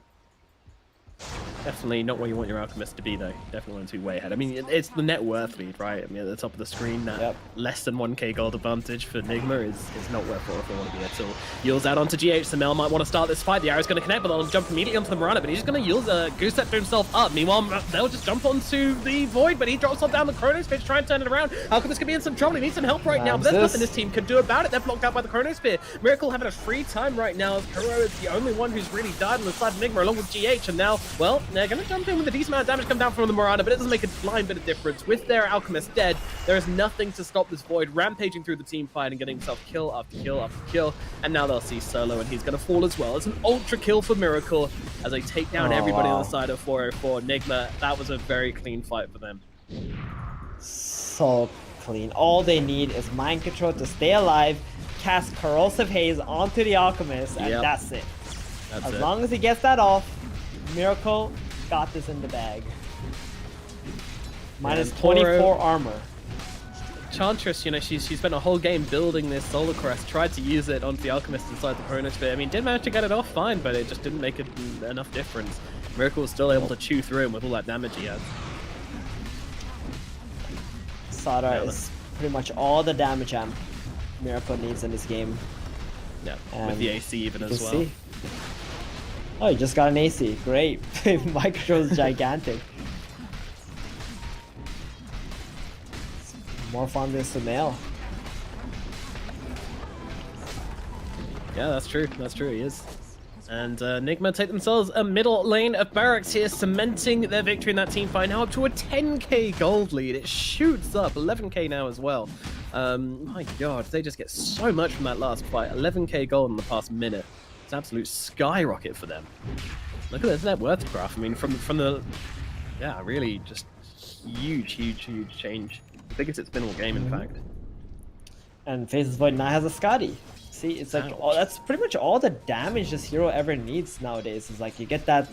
Definitely not where you want your Alchemist to be, though. Definitely want to be way ahead. I mean, it's the net worth lead, right? I mean, at the top of the screen, that less than 1k gold advantage for Nigma is not where they want to be at all. Yule's out onto GH. Samel might want to start this fight. The arrow's going to connect, but they'll jump immediately onto the Mirana, but he's just going to use Goose Step to himself up. Meanwhile, they'll just jump onto the Void, but he drops on down the Chronosphere to try and turn it around. Alchemist could be in some trouble. He needs some help right now, but there's nothing this team can do about it. They're blocked out by the Chronosphere. Miracle having a free time right now, as Kuro is the only one who's really died on the side of Nigma, along with GH, and now, well, they're going to jump in with a decent amount of damage come down from the Mirana, but it doesn't make a blind bit of difference. With their Alchemist dead, there is nothing to stop this Void rampaging through the team fight and getting himself kill after kill after kill. And now they'll see Solo, and he's going to fall as well. It's an ultra kill for Miracle as they take down everybody on the side of 404. Nigma, that was a very clean fight for them. So clean. All they need is mind control to stay alive, cast Corrosive Haze onto the Alchemist, and that's it. As long as he gets that off, Miracle got this in the bag. Minus 24 armor. Chantress, you know, she spent a whole game building this Solar Crest, tried to use it onto the Alchemist inside the Chronosphere. I mean, did manage to get it off fine, but it just didn't make enough difference. Miracle was still able to chew through him with all that damage he had. Sada is pretty much all the damage Miracle needs in this game. Yeah, with the AC even as well. Oh, you just got an AC. Great. My control is gigantic. More fun than Sumail. Yeah, that's true. That's true. He is. And Nigma take themselves a middle lane of barracks here, cementing their victory in that team fight. Now up to a 10k gold lead. It shoots up 11k now as well. My God, they just get so much from that last fight. 11k gold in the past minute. It's an absolute skyrocket for them. Look at this net worth graph. I mean, from the, yeah, really just huge change. The biggest it's been all game, in fact. And Faces Void now has a Scotty. See, it's like, oh, that's pretty much all the damage this hero ever needs nowadays. Is like you get that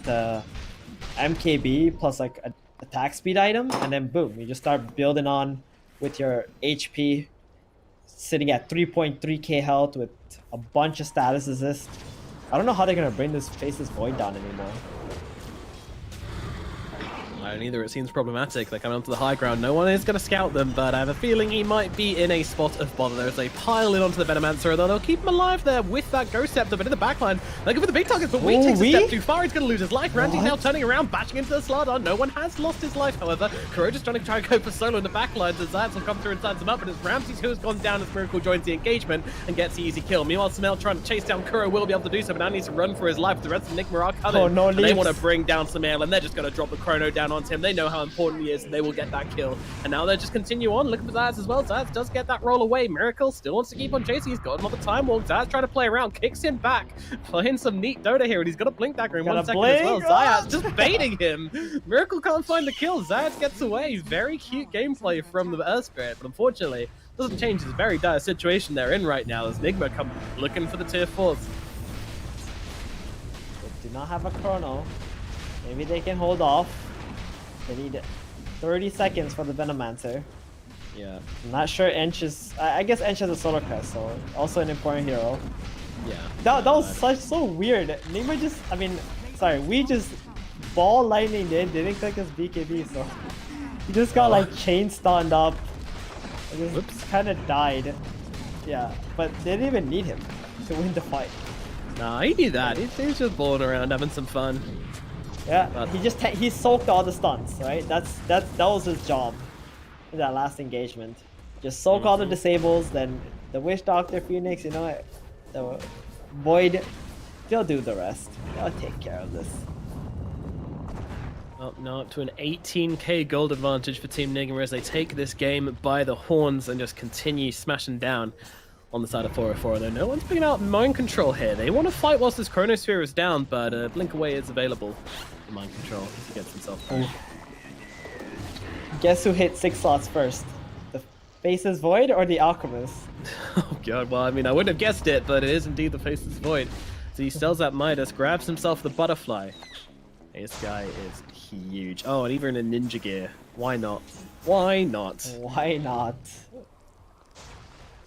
MKB plus like a attack speed item, and then boom, you just start building on with your HP sitting at 3.3k health with a bunch of status assist. I don't know how they're gonna bring this Faceless Void down anymore. I don't either. It seems problematic. They're coming onto the high ground. No one is going to scout them, but I have a feeling he might be in a spot of bother. There's a pile in onto the Venomancer, though they'll keep him alive there with that Ghost Scepter, but in the backline, looking for the big targets, but Wee takes a step too far. He's going to lose his life. Randy's now turning around, bashing into the Slardar. No one has lost his life, however. Kuro just trying to go for solo in the backline. The Zayats will come through and signs him up, but it's Ramses who has gone down as Miracle joins the engagement and gets the easy kill. Meanwhile, Samel trying to chase down Kuro will be able to do so, but now needs to run for his life. The rest of Nigma are coming. Oh, no, they want to bring down Samel, and they're just going to drop the Chrono down onto him. They know how important he is, and they will get that kill. And now they just continue on, looking for Zayats as well. Zayats does get that roll away. Miracle still wants to keep on chasing. He's got another time walk. Zayats trying to play around, kicks him back, playing some neat Dota here, and he's got a blink dagger in 1 second as well. Zayats just baiting him. Miracle can't find the kill. Zayats gets away. Very cute gameplay from the Earth Spirit, but unfortunately doesn't change his very dire situation they're in right now as Nigma come looking for the tier 4s. They do not have a chrono. Maybe they can hold off. They need 30 seconds for the Venomancer. Yeah. I'm not sure Ench is... I guess Ench has a Solar Crest, so also an important hero. Yeah. That was so weird. Nigma just... I mean, sorry, we just ball lightning didn't click his BKB, so... He just got like chain stunned up. And just kind of died. Yeah, but they didn't even need him to win the fight. Nah, he knew that. He was just balling around having some fun. Yeah, but he soaked all the stunts, right? That was his job in that last engagement. Just soak all the disables, then the Wish Doctor Phoenix, you know what? The Void, they'll do the rest. They'll take care of this. Well, now up to an 18k gold advantage for Team Nigma as they take this game by the horns and just continue smashing down on the side of 404, though no one's picking out mind control here. They want to fight whilst this Chronosphere is down, but Blink Away is available for mind control if he gets himself back. Guess who hit 6 slots first? The Faceless Void or the Alchemist? Oh god, well, I mean, I wouldn't have guessed it, but it is indeed the Faceless Void. So he sells that Midas, grabs himself the butterfly. This guy is huge. Oh, and even in ninja gear. Why not? Why not? Why not?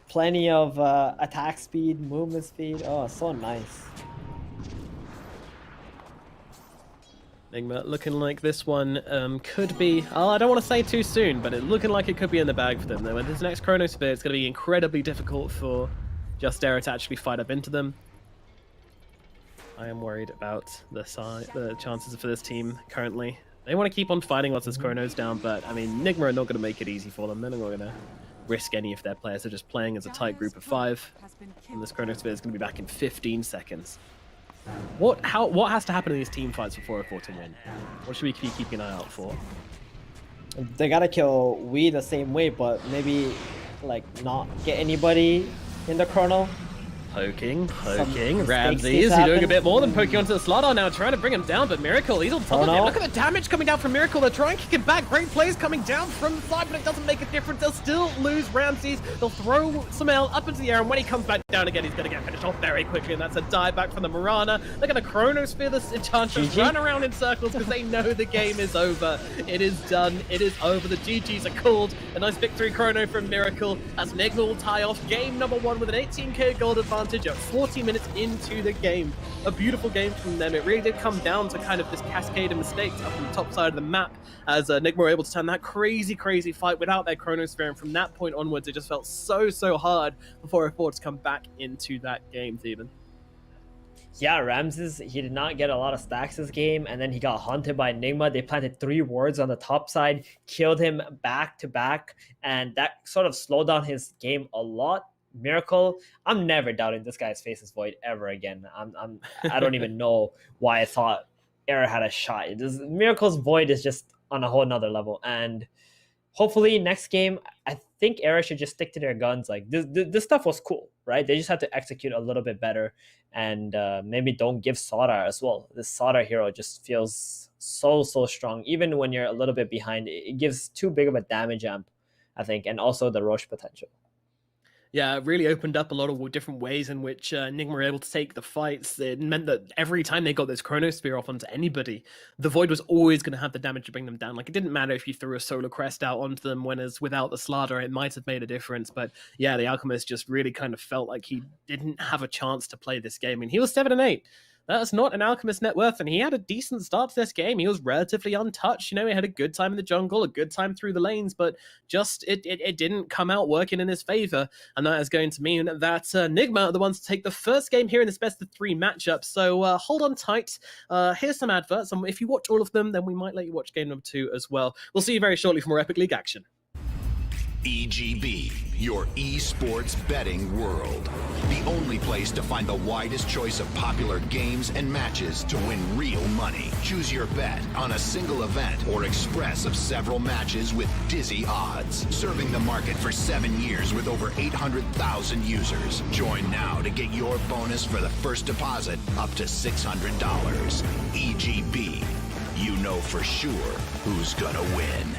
Plenty of attack speed, movement speed. Oh, so nice. Nigma looking like this one could be, oh, I don't want to say too soon, but it's looking like it could be in the bag for them. Though with this next Chronosphere, it's going to be incredibly difficult for Just Era to actually fight up into them. I am worried about the chances for this team currently. They want to keep on fighting lots of Chronos down, but I mean, Nigma are not going to make it easy for them. They're not going to risk any of their players. They're just playing as a tight group of 5. And this Chronosphere is going to be back in 15 seconds. What has to happen in these team fights for 404 to win? What should we be keeping an eye out for? They gotta kill Wii the same way, but maybe like not get anybody in the chrono. Poking. Ramses, he's doing a bit more than poking onto the Slaughter now, trying to bring him down, but Miracle, he's on top of him. Look at the damage coming down from Miracle. They're trying to kick him back. Great plays coming down from the side, but it doesn't make a difference. They'll still lose Ramses. They'll throw Samel up into the air, and when he comes back down again, he's going to get finished off very quickly, and that's a dive back from the Marana. They're going to Chronosphere this Enchantress, run around in circles because they know the game is over. It is done. It is over. The GGs are called. A nice victory chrono from Miracle as Nigma will tie off game number 1 with an 18k gold advantage at 40 minutes into the game. A beautiful game from them. It really did come down to kind of this cascade of mistakes up on the top side of the map as Nigma were able to turn that crazy fight without their Chronosphere, and from that point onwards it just felt so hard for 404 to come back into that game, Steven. Yeah, Ramses, he did not get a lot of stacks this game, and then he got haunted by Nigma. They planted 3 wards on the top side, killed him back to back, and that sort of slowed down his game a lot. Miracle, I'm never doubting this guy's Faceless Void ever again. I don't even know why I thought Era had a shot. Miracle's Void is just on a whole nother level, and hopefully next game, I think Era should just stick to their guns. Like this stuff was cool, right? They just have to execute a little bit better, and maybe don't give Sardar as well. This Sardar hero just feels so strong. Even when you're a little bit behind, it gives too big of a damage amp, I think, and also the Roche potential. Yeah, it really opened up a lot of different ways in which Nigma were able to take the fights. It meant that every time they got this Chronosphere off onto anybody, the Void was always going to have the damage to bring them down. Like, it didn't matter if you threw a Solar Crest out onto them, when as without the Slaughter, it might have made a difference. But yeah, the Alchemist just really kind of felt like he didn't have a chance to play this game. I mean, he was 7-8. That's not an Alchemist net worth, and he had a decent start to this game. He was relatively untouched. You know, he had a good time in the jungle, a good time through the lanes, but just it didn't come out working in his favor, and that is going to mean that Nigma are the ones to take the first game here in this best of 3 matchup. So hold on tight. Here's some adverts, and if you watch all of them, then we might let you watch game number 2 as well. We'll see you very shortly for more Epic League action. EGB, your esports betting world. The only place to find the widest choice of popular games and matches to win real money. Choose your bet on a single event or express of several matches with dizzy odds. Serving the market for 7 years with over 800,000 users. Join now to get your bonus for the first deposit up to $600. EGB, you know for sure who's gonna win.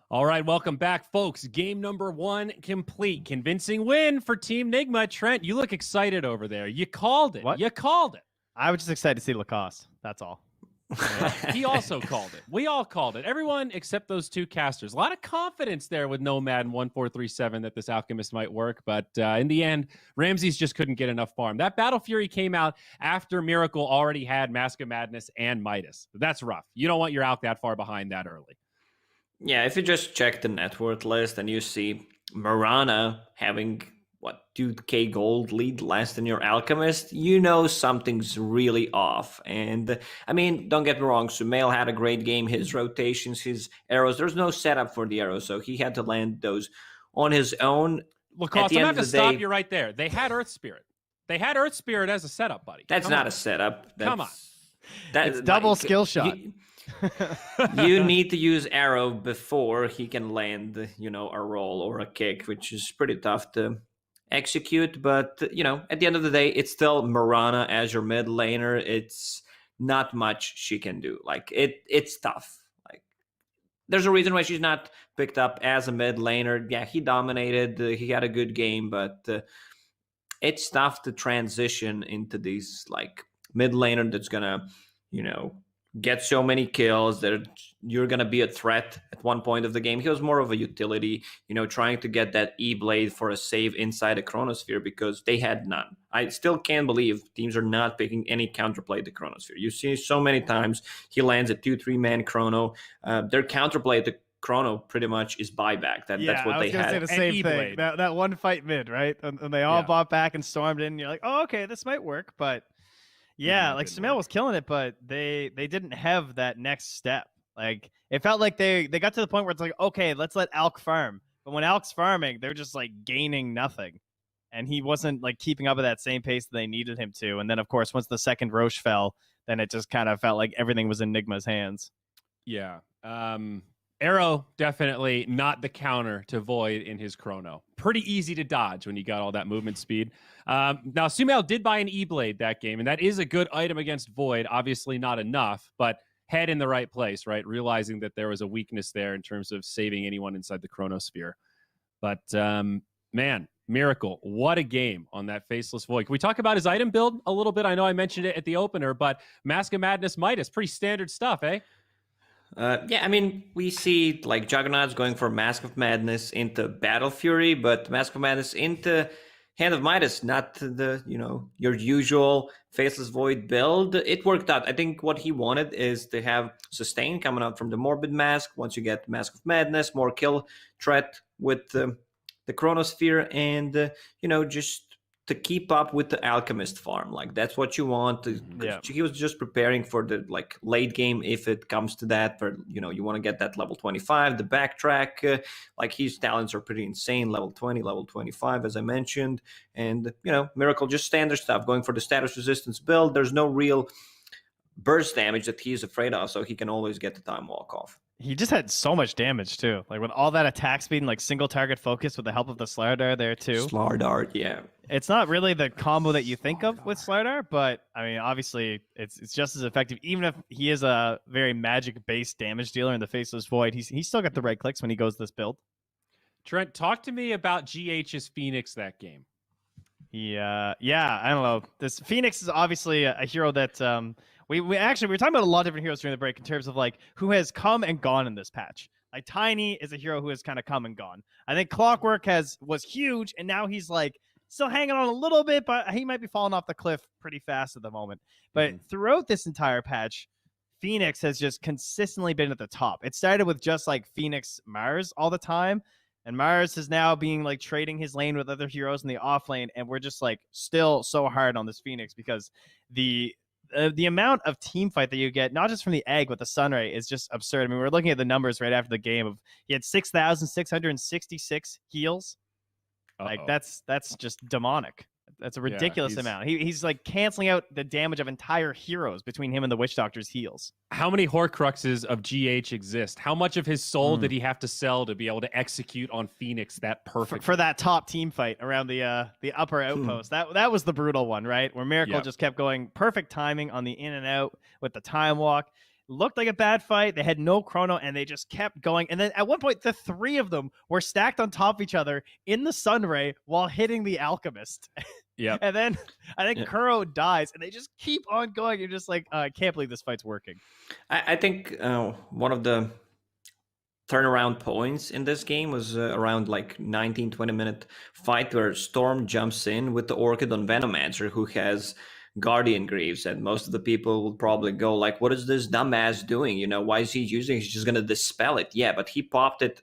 All right, welcome back, folks. Game number 1 complete. Convincing win for Team Nigma. Trent, you look excited over there. You called it. What? You called it. I was just excited to see Lacoste. That's all. He also called it. We all called it. Everyone except those 2 casters. A lot of confidence there with Nomad and 1437 that this Alchemist might work, but in the end, Ramses just couldn't get enough farm. That Battle Fury came out after Miracle already had Mask of Madness and Midas. That's rough. You don't want your Alch that far behind that early. Yeah, if you just check the net worth list and you see Mirana having, 2k gold lead less than your Alchemist, you know something's really off. And, I mean, don't get me wrong, Sumail had a great game, his rotations, his arrows. There's no setup for the arrows, so he had to land those on his own. Lacoste, I'm going to have to stop you right there. They had Earth Spirit. They had Earth Spirit as a setup, buddy. That's not a setup. Come on. It's double skill shot. You need to use arrow before he can land, a roll or a kick, which is pretty tough to execute. But, at the end of the day, it's still Mirana as your mid laner. It's not much she can do. Like, it's tough. Like, there's a reason why she's not picked up as a mid laner. Yeah, he dominated. He had a good game, but it's tough to transition into these, like, mid laner that's gonna, get so many kills that you're going to be a threat at one point of the game. He was more of a utility, trying to get that E-Blade for a save inside the Chronosphere because they had none. I still can't believe teams are not picking any counterplay to Chronosphere. You see so many times he lands a 2-3 man Chrono. Their counterplay to Chrono pretty much is buyback. That's what they had. I was going to say the same thing. That one fight mid, right? And they all bought back and stormed in. And you're like, oh, okay, this might work, but... Yeah, like Sumail was killing it, but they didn't have that next step. Like it felt like they got to the point where it's like, okay, let's let Alk farm But when Alk's farming, they're just like gaining nothing. And he wasn't like keeping up at that same pace that they needed him to. And then, of course, once the second Roche fell, then it just kind of felt like everything was in Nigma's hands. Yeah. Arrow, definitely not the counter to Void in his chrono. Pretty easy to dodge when you got all that movement speed. Now, Sumail did buy an E-Blade that game, and that is a good item against Void. Obviously not enough, but head in the right place, right? Realizing that there was a weakness there in terms of saving anyone inside the chronosphere. But, man, Miracle, what a game on that Faceless Void. Can we talk about his item build a little bit? I know I mentioned it at the opener, but Mask of Madness Midas, pretty standard stuff, eh? Yeah, I mean, we see like Juggernauts going for Mask of Madness into Battle Fury, but Mask of Madness into Hand of Midas, not the, your usual Faceless Void build. It worked out. I think what he wanted is to have Sustain coming out from the Morbid Mask. Once you get Mask of Madness, more kill threat with the Chronosphere, and, just to keep up with the Alchemist farm. Like, that's what you want. Yeah. He was just preparing for the late game if it comes to that, where you want to get that level 25, the backtrack. His talents are pretty insane, level 20, level 25, as I mentioned. And Miracle, just standard stuff, going for the status resistance build. There's no real burst damage that he's afraid of, so he can always get the time walk off. He just had so much damage too, like with all that attack speed and single target focus with the help of the Slardar there too. Slardar, yeah. It's not really the combo that you think of with Slardar, but I mean, obviously it's just as effective. Even if he is a very magic-based damage dealer in the Faceless Void, he's still got the right clicks when he goes this build. Trent, talk to me about GH's Phoenix that game. Yeah, I don't know. This Phoenix is obviously a hero that we were talking about a lot of different heroes during the break in terms of who has come and gone in this patch. Like Tiny is a hero who has kind of come and gone. I think Clockwork was huge, and now he's still hanging on a little bit, but he might be falling off the cliff pretty fast at the moment. But throughout this entire patch, Phoenix has just consistently been at the top. It started with just Phoenix Mars all the time, and Mars is now being trading his lane with other heroes in the off lane, and we're just still so hard on this Phoenix because the amount of team fight that you get, not just from the egg, but the Sunray, is just absurd. I mean, we're looking at the numbers right after the game. He had 6,666 heals. That's just demonic. That's a ridiculous amount. He's canceling out the damage of entire heroes between him and the Witch Doctor's heals. How many Horcruxes of GH exist? How much of his soul did he have to sell to be able to execute on Phoenix that perfect for that top team fight around the upper outpost? That was the brutal one, right? Where Miracle just kept going perfect timing on the in and out with the time walk. Looked like a bad fight. They had no chrono, and they just kept going. And then at one point, the three of them were stacked on top of each other in the Sunray while hitting the Alchemist. Yeah. And then I think Kuro dies, and they just keep on going. You're just I can't believe this fight's working. I think one of the turnaround points in this game was around 19-20 minute fight where Storm jumps in with the Orchid on Venomancer, who has Guardian Greaves, and most of the people will probably go what is this dumbass doing? Why is he using it? He's just gonna dispel it. Yeah, but he popped it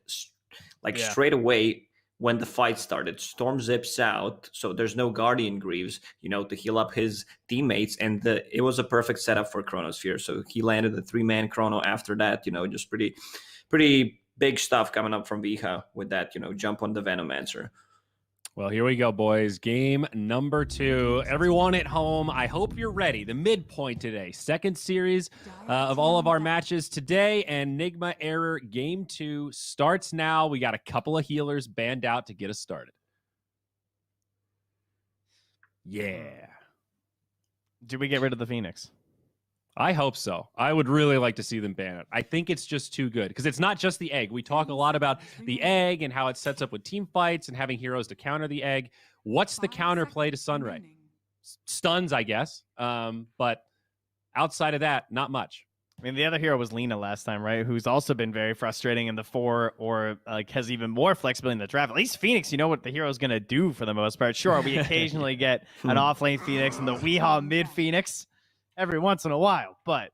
straight away when the fight started. Storm zips out, so there's no Guardian Greaves, to heal up his teammates, and it was a perfect setup for Chronosphere. So he landed a 3-man chrono after that. Just pretty big stuff coming up from Viha with that. Jump on the Venomancer. Well, here we go, boys. Game number 2. Everyone at home, I hope you're ready. The midpoint today. Second series of all of our matches today. And Nigma Error Game 2 starts now. We got a couple of healers banned out to get us started. Yeah. Do we get rid of the Phoenix? I hope so. I would really like to see them ban it. I think it's just too good because it's not just the egg. We talk a lot about the egg and how it sets up with team fights and having heroes to counter the egg. What's the counterplay to Sunray? Stuns, I guess. But outside of that, not much. I mean, the other hero was Lena last time, right? Who's also been very frustrating in the 4 or has even more flexibility in the draft. At least Phoenix, you know what the hero's going to do for the most part. Sure, we occasionally get an off-lane Phoenix and the Weehaw mid Phoenix every once in a while, but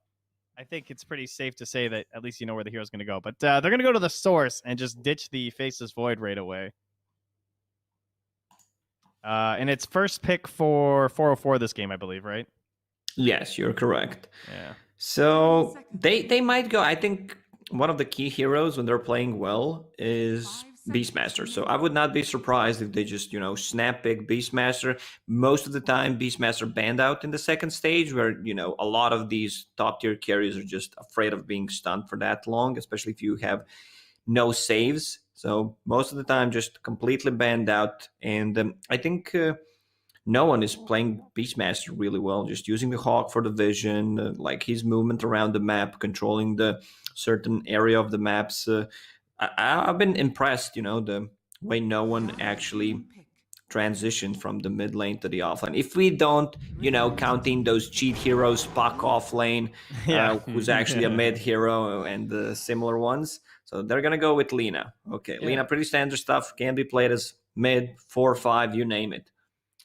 I think it's pretty safe to say that at least you know where the hero's going to go. But they're going to go to the source and just ditch the Faceless Void right away. And it's first pick for 404 this game, I believe, right? Yes, you're correct. Yeah. So they might go. I think one of the key heroes when they're playing well is Beastmaster. So I would not be surprised if they just, snap pick Beastmaster. Most of the time, Beastmaster banned out in the second stage, where, a lot of these top tier carries are just afraid of being stunned for that long, especially if you have no saves. So most of the time, just completely banned out. And I think no one is playing Beastmaster really well, just using the Hawk for the vision, like his movement around the map, controlling the certain area of the maps. I've been impressed, the way no one actually transitioned from the mid lane to the off lane. If we don't, counting those cheat heroes, Puck off lane, who's actually a mid hero, and the similar ones. So they're going to go with Lina. Okay, yeah. Lina, pretty standard stuff, can be played as mid, 4 or 5, you name it.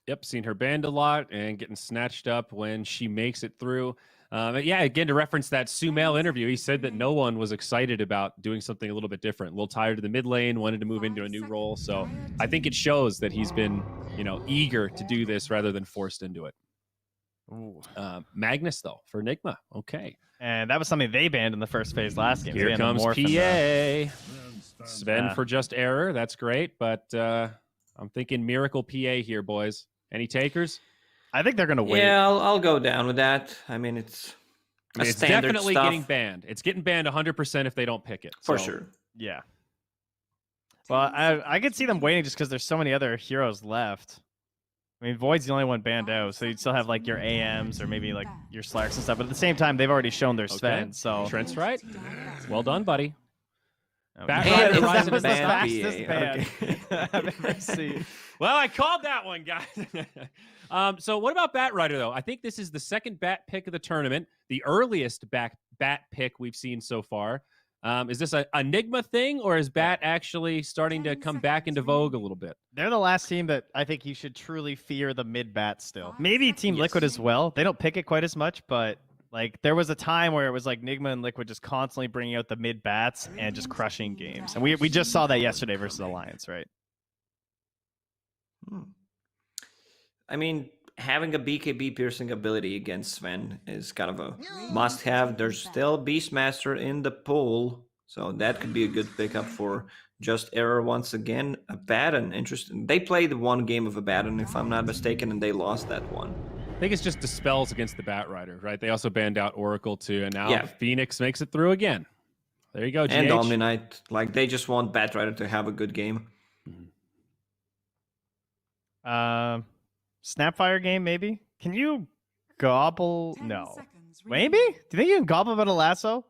Yep, seen her banned a lot and getting snatched up when she makes it through. Yeah, again, to reference that Sumail interview, he said that no one was excited about doing something a little bit different. A little tired of the mid lane, wanted to move into a new role. So I think it shows that he's been, eager to do this rather than forced into it. Magnus, though, for Nigma. Okay. And that was something they banned in the first phase last game. Here comes PA. Sven for just error. That's great. But I'm thinking Miracle PA here, boys. Any takers? I think they're going to wait. Yeah, I'll go down with that. I mean, it's definitely stuff. Getting banned. It's getting banned 100% if they don't pick it. For sure. Yeah. Well, I could see them waiting just because there's so many other heroes left. I mean, Void's the only one banned out, so you'd still have like your AMs or maybe like your Slarks and stuff. But at the same time, they've already shown their Sven. So Trent's right. Well done, buddy. That was the fastest ban I've ever seen. Well, I called that one, guys. So what about Batrider, though? I think this is the second bat pick of the tournament, the earliest bat pick we've seen so far. Is this a Nigma thing, or is Bat actually starting to come back into vogue a little bit? They're the last team that I think you should truly fear the mid-bat still. Maybe Team Liquid as well. They don't pick it quite as much, but like there was a time where it was like Nigma and Liquid just constantly bringing out the mid-bats and just crushing games. And we just saw that yesterday versus Alliance, right? I mean, having a BKB piercing ability against Sven is kind of a must-have. There's still Beastmaster in the pool, so that could be a good pickup for Just Error once again. Abaddon, interesting. They played one game of Abaddon, if I'm not mistaken, and they lost that one. I think it's just dispels against the Batrider, right? They also banned out Oracle too, and now Phoenix makes it through again. There you go, GH. And Omni-Knight. Like, they just want Batrider to have a good game. Snapfire game, maybe? Can you gobble? No. Maybe? Do you think you can gobble about a lasso?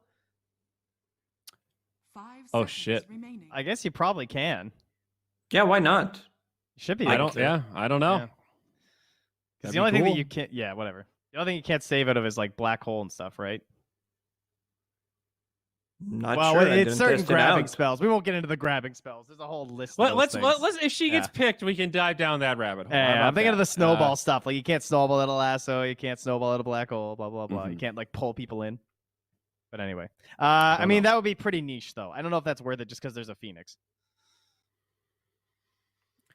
Oh, shit. I guess you probably can. Yeah, why not? Should be. I don't know. Yeah. The only thing that you can't, whatever. The only thing you can't save out of is like black hole and stuff, right? Not sure. It's certain grabbing spells. We won't get into the grabbing spells. There's a whole list. Let's if she gets picked, we can dive down that rabbit hole. Yeah, I'm thinking of the snowball stuff. Like you can't snowball at a lasso, you can't snowball at a black hole, blah blah blah. You can't like pull people in. But anyway, I mean that would be pretty niche though. I don't know if that's worth it just because there's a Phoenix.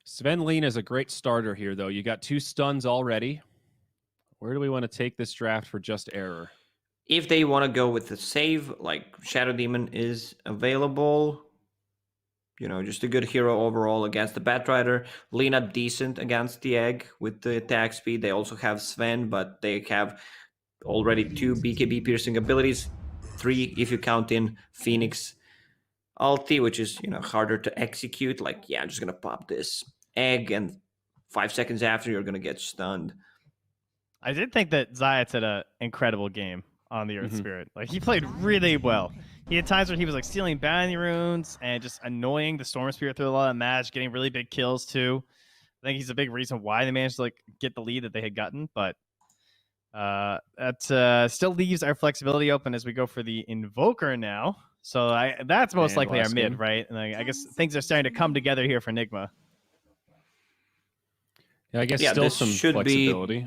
Sven Lina is a great starter here, though. You got 2 stuns already. Where do we want to take this draft for Just Error? If they want to go with the save, like Shadow Demon is available. Just a good hero overall against the Batrider. Lina decent against the Egg with the attack speed. They also have Sven, but they have already 2 BKB piercing abilities. 3 if you count in Phoenix ulti, which is, harder to execute. Like, I'm just going to pop this Egg, and 5 seconds after, you're going to get stunned. I did think that Zayat had an incredible game on the Earth Spirit. Like, he played really well. He had times where he was, like, stealing bounty runes and just annoying the Storm Spirit through a lot of match, getting really big kills, too. I think he's a big reason why they managed to, like, get the lead that they had gotten, but that still leaves our flexibility open as we go for the Invoker now. So that's most likely our mid, right? And I guess things are starting to come together here for Nigma. Yeah, I guess still some flexibility.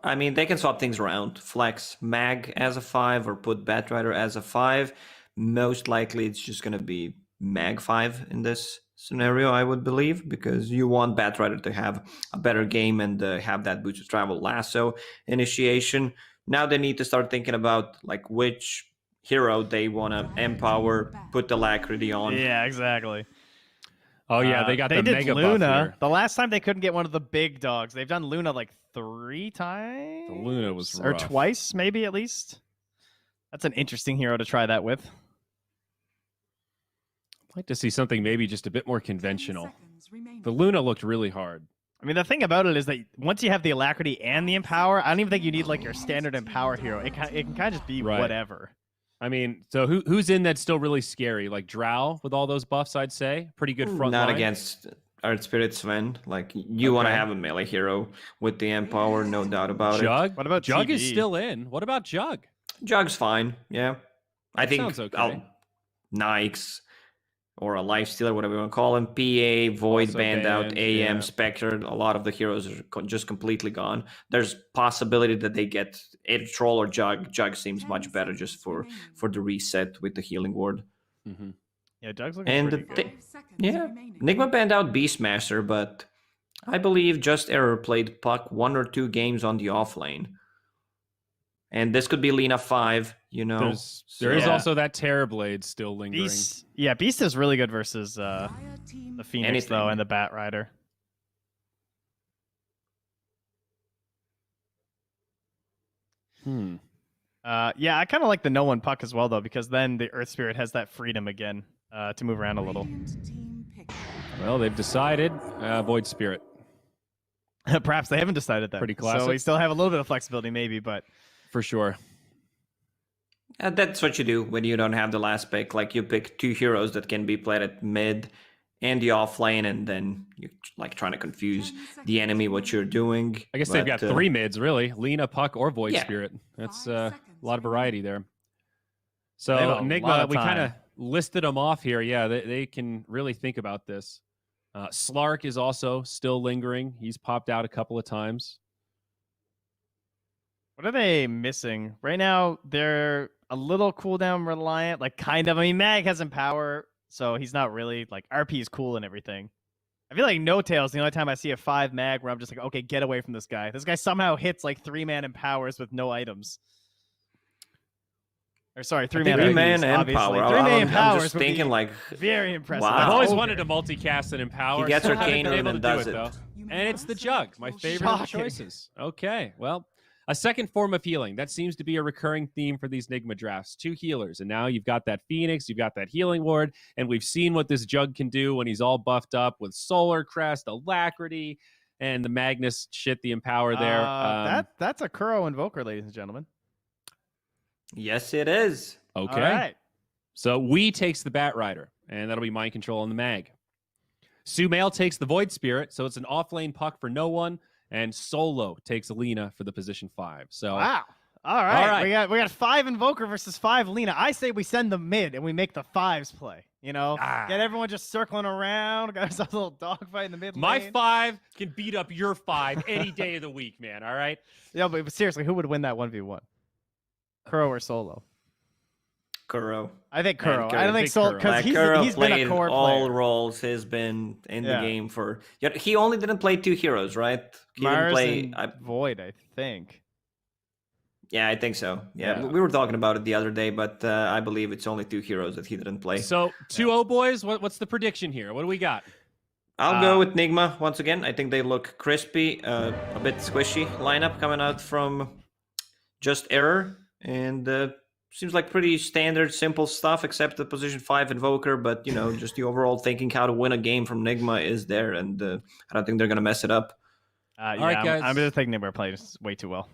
I mean, they can swap things around. Flex Mag as a 5 or put Batrider as a 5. Most likely it's just going to be Mag 5 in this scenario, I would believe, because you want Batrider to have a better game and have that boost of travel lasso initiation. Now they need to start thinking about like which hero they want to empower, put the alacrity on. Yeah, exactly. Oh yeah, they got they the did mega buff Luna. here. The last time they couldn't get one of the big dogs. They've done Luna like 3 times. The Luna was or rough. twice, maybe at least. That's an interesting hero to try that with. I'd like to see something maybe just a bit more conventional. The Luna looked really hard. I mean, the thing about it is that once you have the alacrity and the empower, I don't even think you need like your standard empower hero. It can kind of just be whatever. I mean, so who's in that's still really scary? Like Drow with all those buffs, I'd say. Pretty good front Not line. against Earth Spirit Sven. Like, you want to have a melee hero with the empower, no doubt about it. Jug? What about Jug TB? is still in. What about Jug? Jug's fine, yeah. I think sounds okay. Nikes or a Lifestealer, whatever you want to call him, PA, Void, Also banned out, banned, AM, yeah. Spectre, a lot of the heroes are just completely gone. There's possibility that they get either Troll or Jug. Jug seems much better just for the reset with the healing ward. Mm-hmm. Yeah, Jug's looking And pretty good. yeah, Nigma banned out Beastmaster, but I believe Just Error played Puck 1 or 2 games on the off lane. And this could be Lena 5, you know. There is Yeah. also that Terrorblade still lingering. Beast is really good versus the Phoenix Anything. though, and the Bat Rider. Yeah, I kind of like the no one puck as well though, because then the Earth Spirit has that freedom again to move around a little. Well, they've decided Void Spirit. Perhaps they haven't decided that. Pretty classic. So we still have a little bit of flexibility, maybe, but For sure. That's what you do when you don't have the last pick. Like, you pick 2 heroes that can be played at mid and the off lane, and then you're like trying to confuse the enemy what you're doing. I guess they've got 3 mids, really. Lena, Puck, or Void Yeah. Spirit. That's a lot of variety there. So, They have a lot Nigma, of we kind of time. listed them off here. Yeah, they can really think about this. Slark is also still lingering. He's popped out a couple of times. what are they missing? Right now, they're a little cooldown reliant, like kind of. I mean, Mag has Empower, so he's not really, like, RP is cool and everything. I feel like No Tail's the only time I see a 5 Mag where I'm just like, okay, get away from this guy. This guy somehow hits like 3-man Empowers with no items. Or sorry, 3-man 3-man IVs, and obviously. power. 3-man I'm Empowers just would be thinking, like, very impressive. wow. I've Oh, always okay. wanted to multicast and empower. He gets Still haven't Arcane been and able to then do does it, it. though. And it's the Jug, my favorite of the Shocking. choices. Okay, well, a second form of healing. That seems to be a recurring theme for these Nigma drafts. 2 healers, and now you've got that Phoenix, you've got that healing ward, and we've seen what this Jug can do when he's all buffed up with Solar Crest, Alacrity, and the Magnus shit, the Empower there. That's a Kuro Invoker, ladies and gentlemen. Yes, it is. Okay. All right. So we takes the Bat Rider, and that'll be mind control on the Mag. Sumail takes the Void Spirit, so it's an off-lane Puck for no one, and Solo takes Alina for the position 5. So Wow. All right. We got 5 Invoker versus 5 Lena. I say we send them mid and we make the 5s play. You know, get everyone just circling around. Got ourselves a little dogfight in the mid my lane. 5 can beat up your 5 any day of the week, man. All right. Yeah, but seriously, who would win that 1v1? Kuro or Solo? Kuro. I think Kuro. Kuro. I don't think Big Solo Kuro. because Kuro he's been a played core all player. roles. He's been in Yeah. the game for. Yeah, he only didn't play 2 heroes, right? He Mars didn't play. and Void, I think. Yeah, I think so. Yeah, Yeah. we were talking about it the other day, but I believe it's only 2 heroes that he didn't play. So 2-0 boys. What's the prediction here? What do we got? I'll go with Nigma once again. I think they look crispy, a bit squishy lineup coming out from Just Error, and seems like pretty standard, simple stuff, except the position 5 Invoker. But you know, just the overall thinking how to win a game from Nigma is there, and I don't think they're gonna mess it up. Yeah, right, guys. I'm just thinking Nigma plays way too well.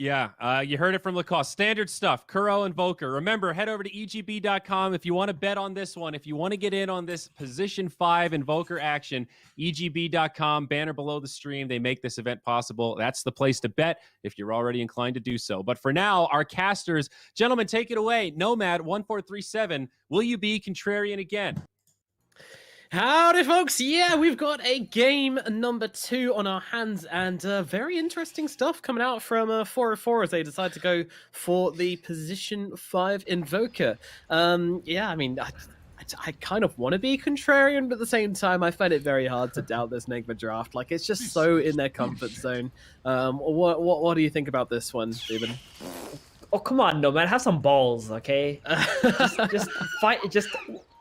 Yeah, you heard it from Lacoste. Standard stuff, Kuro Invoker. Remember, head over to egb.com if you want to bet on this one. If you want to get in on this position 5 Invoker action, egb.com, banner below the stream. They make this event possible. That's the place to bet if you're already inclined to do so. But for now, our casters, gentlemen, take it away. Nomad1437, will you be contrarian again? Howdy, folks. Yeah, we've got a game number 2 on our hands, and very interesting stuff coming out from 404 as they decide to go for the position 5 Invoker. Yeah, I mean, I kind of want to be contrarian, but at the same time, I find it very hard to doubt this Nigma draft. Like, it's just so in their comfort zone. What do you think about this one, Stephen? Oh, come on, no, man. Have some balls, okay? just fight. Just,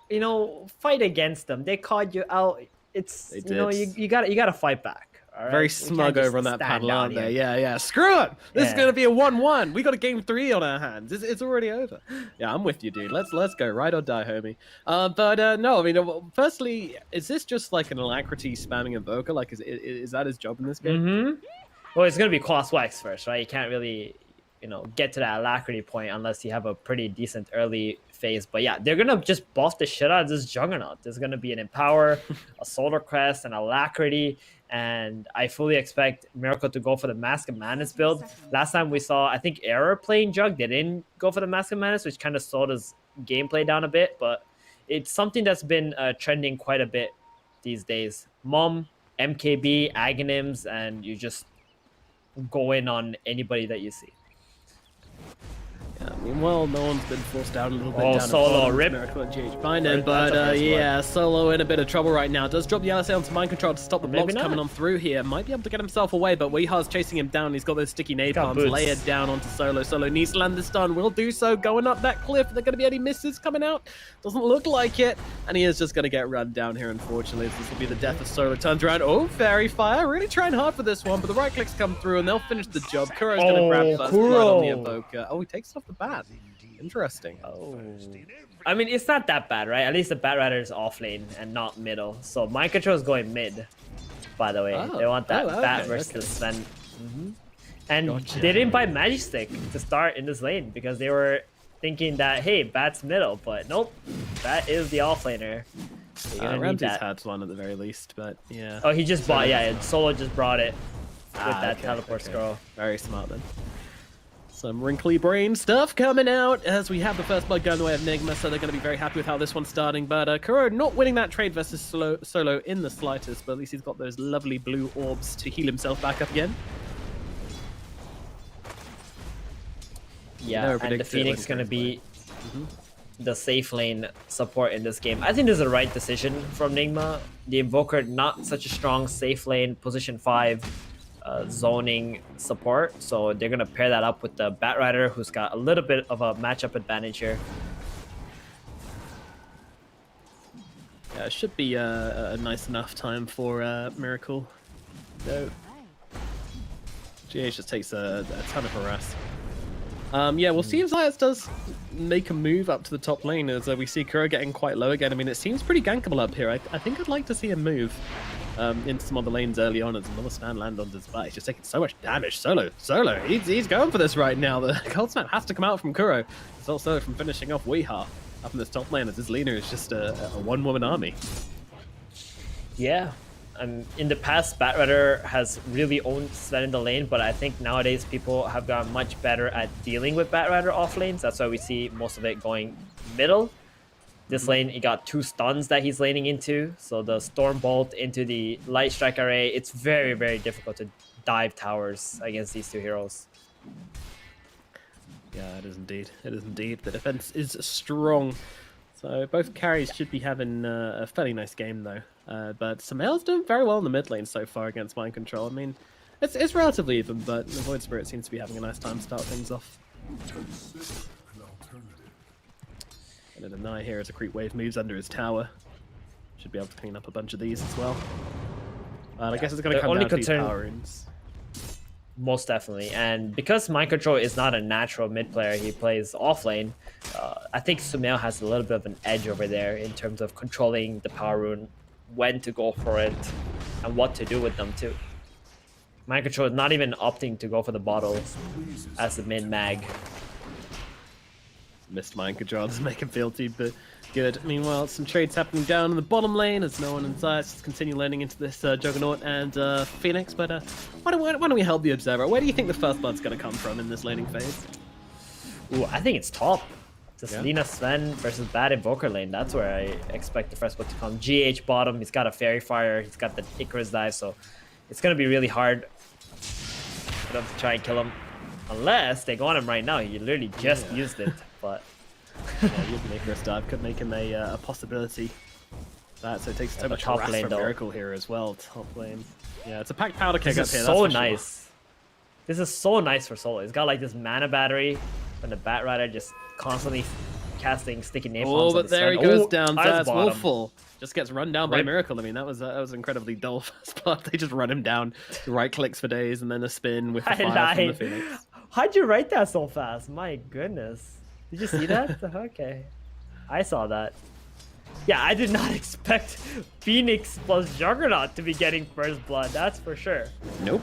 you know, fight against them. They called you out. It's, They you know, did. you gotta fight back. All right? Very You smug can't just over on that stand panel, down aren't they? here. Yeah. Screw it. This is Yeah. gonna be a 1-1. We got a game 3 on our hands. It's already over. Yeah, I'm with you, dude. Let's go. Ride or die, homie. But no, I mean, firstly, is this just like an Alacrity spamming Invoker? Like, is that his job in this game? Mm-hmm. Well, it's gonna be Cross Wax first, right? You can't really, you know, get to that Alacrity point unless you have a pretty decent early phase. But yeah, they're gonna just buff the shit out of this Juggernaut. There's gonna be an Empower, a Solar Crest, an Alacrity, and I fully expect Miracle to go for the Mask of Madness build. Last time we saw, I think, Error playing Jug, they didn't go for the Mask of Madness, which kind of slowed his gameplay down a bit, but it's something that's been trending quite a bit these days. Mom, MKB, Aghanim's, and you just go in on anybody that you see. Yeah, I mean, well, no one's been forced down a little bit. Oh, down Solo, rip. Miracle and GH Binder, Right, but that's a first yeah, Solo in a bit of trouble right now. Does drop the LSA onto Mind Control to stop the Maybe blocks not. coming on through here. Might be able to get himself away, but Weehar's chasing him down. He's got those sticky got napalms boots. layered down onto Solo. Solo needs to land the stun. Will do so. Going up that cliff. Are there going to be any misses coming out? Doesn't look like it. And he is just going to get run down here, unfortunately. This will be the death of Solo. Turns around. Oh, Fairy Fire. Really trying hard for this one, but the right clicks come through and they'll finish the job. Kuro's going to grab first blood on the Kuro. Evoker. Oh, he takes it off the bat. Interesting. Oh. I mean, it's not that bad, right? At least the Batrider is off lane and not middle. So Mind Control is going mid, by the way. Oh. They want that Oh, Bat okay, versus okay. Sven. Mm-hmm. And Gotcha. they didn't buy Magic Stick to start in this lane because they were thinking that, hey, Bat's middle. But nope, Bat is the off laner. You're gonna need Ramsey's that. had one at the very least, but yeah. Oh, he just bought, yeah, and Solo just brought it with that okay, teleport okay. scroll. Very smart then. Some wrinkly brain stuff coming out as we have the first blood going the way of Nigma, so they're going to be very happy with how this one's starting. But Kuro not winning that trade versus Solo in the slightest, but at least he's got those lovely blue orbs to heal himself back up again. Yeah, Never and the predicted Phoenix when going to he be the safe lane support in this game. I think this is the right decision from Nigma. The Invoker, not such a strong safe lane, position 5 zoning support. So they're going to pair that up with the Batrider, who's got a little bit of a matchup advantage here. Yeah, it should be a nice enough time for Miracle. No. GH just takes a ton of harass. Yeah, we'll see if Zayas does make a move up to the top lane as we see Kuro getting quite low again. I mean, it seems pretty gankable up here. I think I'd like to see him move into some other lanes early on as another stand land on his butt. He's just taking so much damage. Solo, he's going for this right now. The Cold Snap has to come out from Kuro. It's also from finishing off Weeha up in this top lane as his leaner is just a one-woman army. Yeah. In the past, Batrider has really owned Sven in the lane, but I think nowadays people have gotten much better at dealing with Batrider off lanes. That's why we see most of it going middle. This lane, he got 2 stuns that he's laning into. So the Storm Bolt into the Light Strike Array. It's very, very difficult to dive towers against these 2 heroes. Yeah, it is indeed. It is indeed. The defense is strong. So both carries should be having a fairly nice game, though. But Samael's doing very well in the mid lane so far against Mind Control. I mean, it's relatively even, but the Void Spirit seems to be having a nice time to start things off. And then Anai here as a creep wave moves under his tower. Should be able to clean up a bunch of these as well. I guess it's going to come down to these power runes. Most definitely. And because Mind Control is not a natural mid player, he plays off lane, I think Sumail has a little bit of an edge over there in terms of controlling the power rune, when to go for it, and what to do with them too. Mind Control is not even opting to go for the bottle as the mid mag. Missed Mind Control doesn't make him feel too good. Meanwhile, some trades happening down in the bottom lane as no one inside just continue landing into this Juggernaut and Phoenix. But why don't we help the Observer? Where do you think the first blood's going to come from in this laning phase? Ooh, I think it's top. Just Yeah. Lina Sven versus Bad Invoker lane. That's where I expect the first blood to come. GH bottom, he's got a Fairy Fire, he's got the Icarus dive, so it's going to be really hard for them to try and kill him. Unless they go on him right now. He literally just used it, but... Yeah, using Icarus dive could make him a possibility. So it takes so the much top harass lane, from though. Miracle here as well. Top lane. Yeah, it's a packed powder keg This up is here. so that's for sure. nice. This is so nice for Solo. He's got like this mana battery. And the Bat Rider just constantly casting sticky napalms. Oh, but there he goes down. That's bottom. Wolfful. Just gets run down by Rip. Miracle. I mean, that was incredibly dull first part. They just run him down. Right clicks for days, and then a spin with the fire from the Phoenix. How'd you write that so fast? My goodness. Did you see that? Okay. I saw that. Yeah, I did not expect Phoenix plus Juggernaut to be getting first blood. That's for sure. Nope.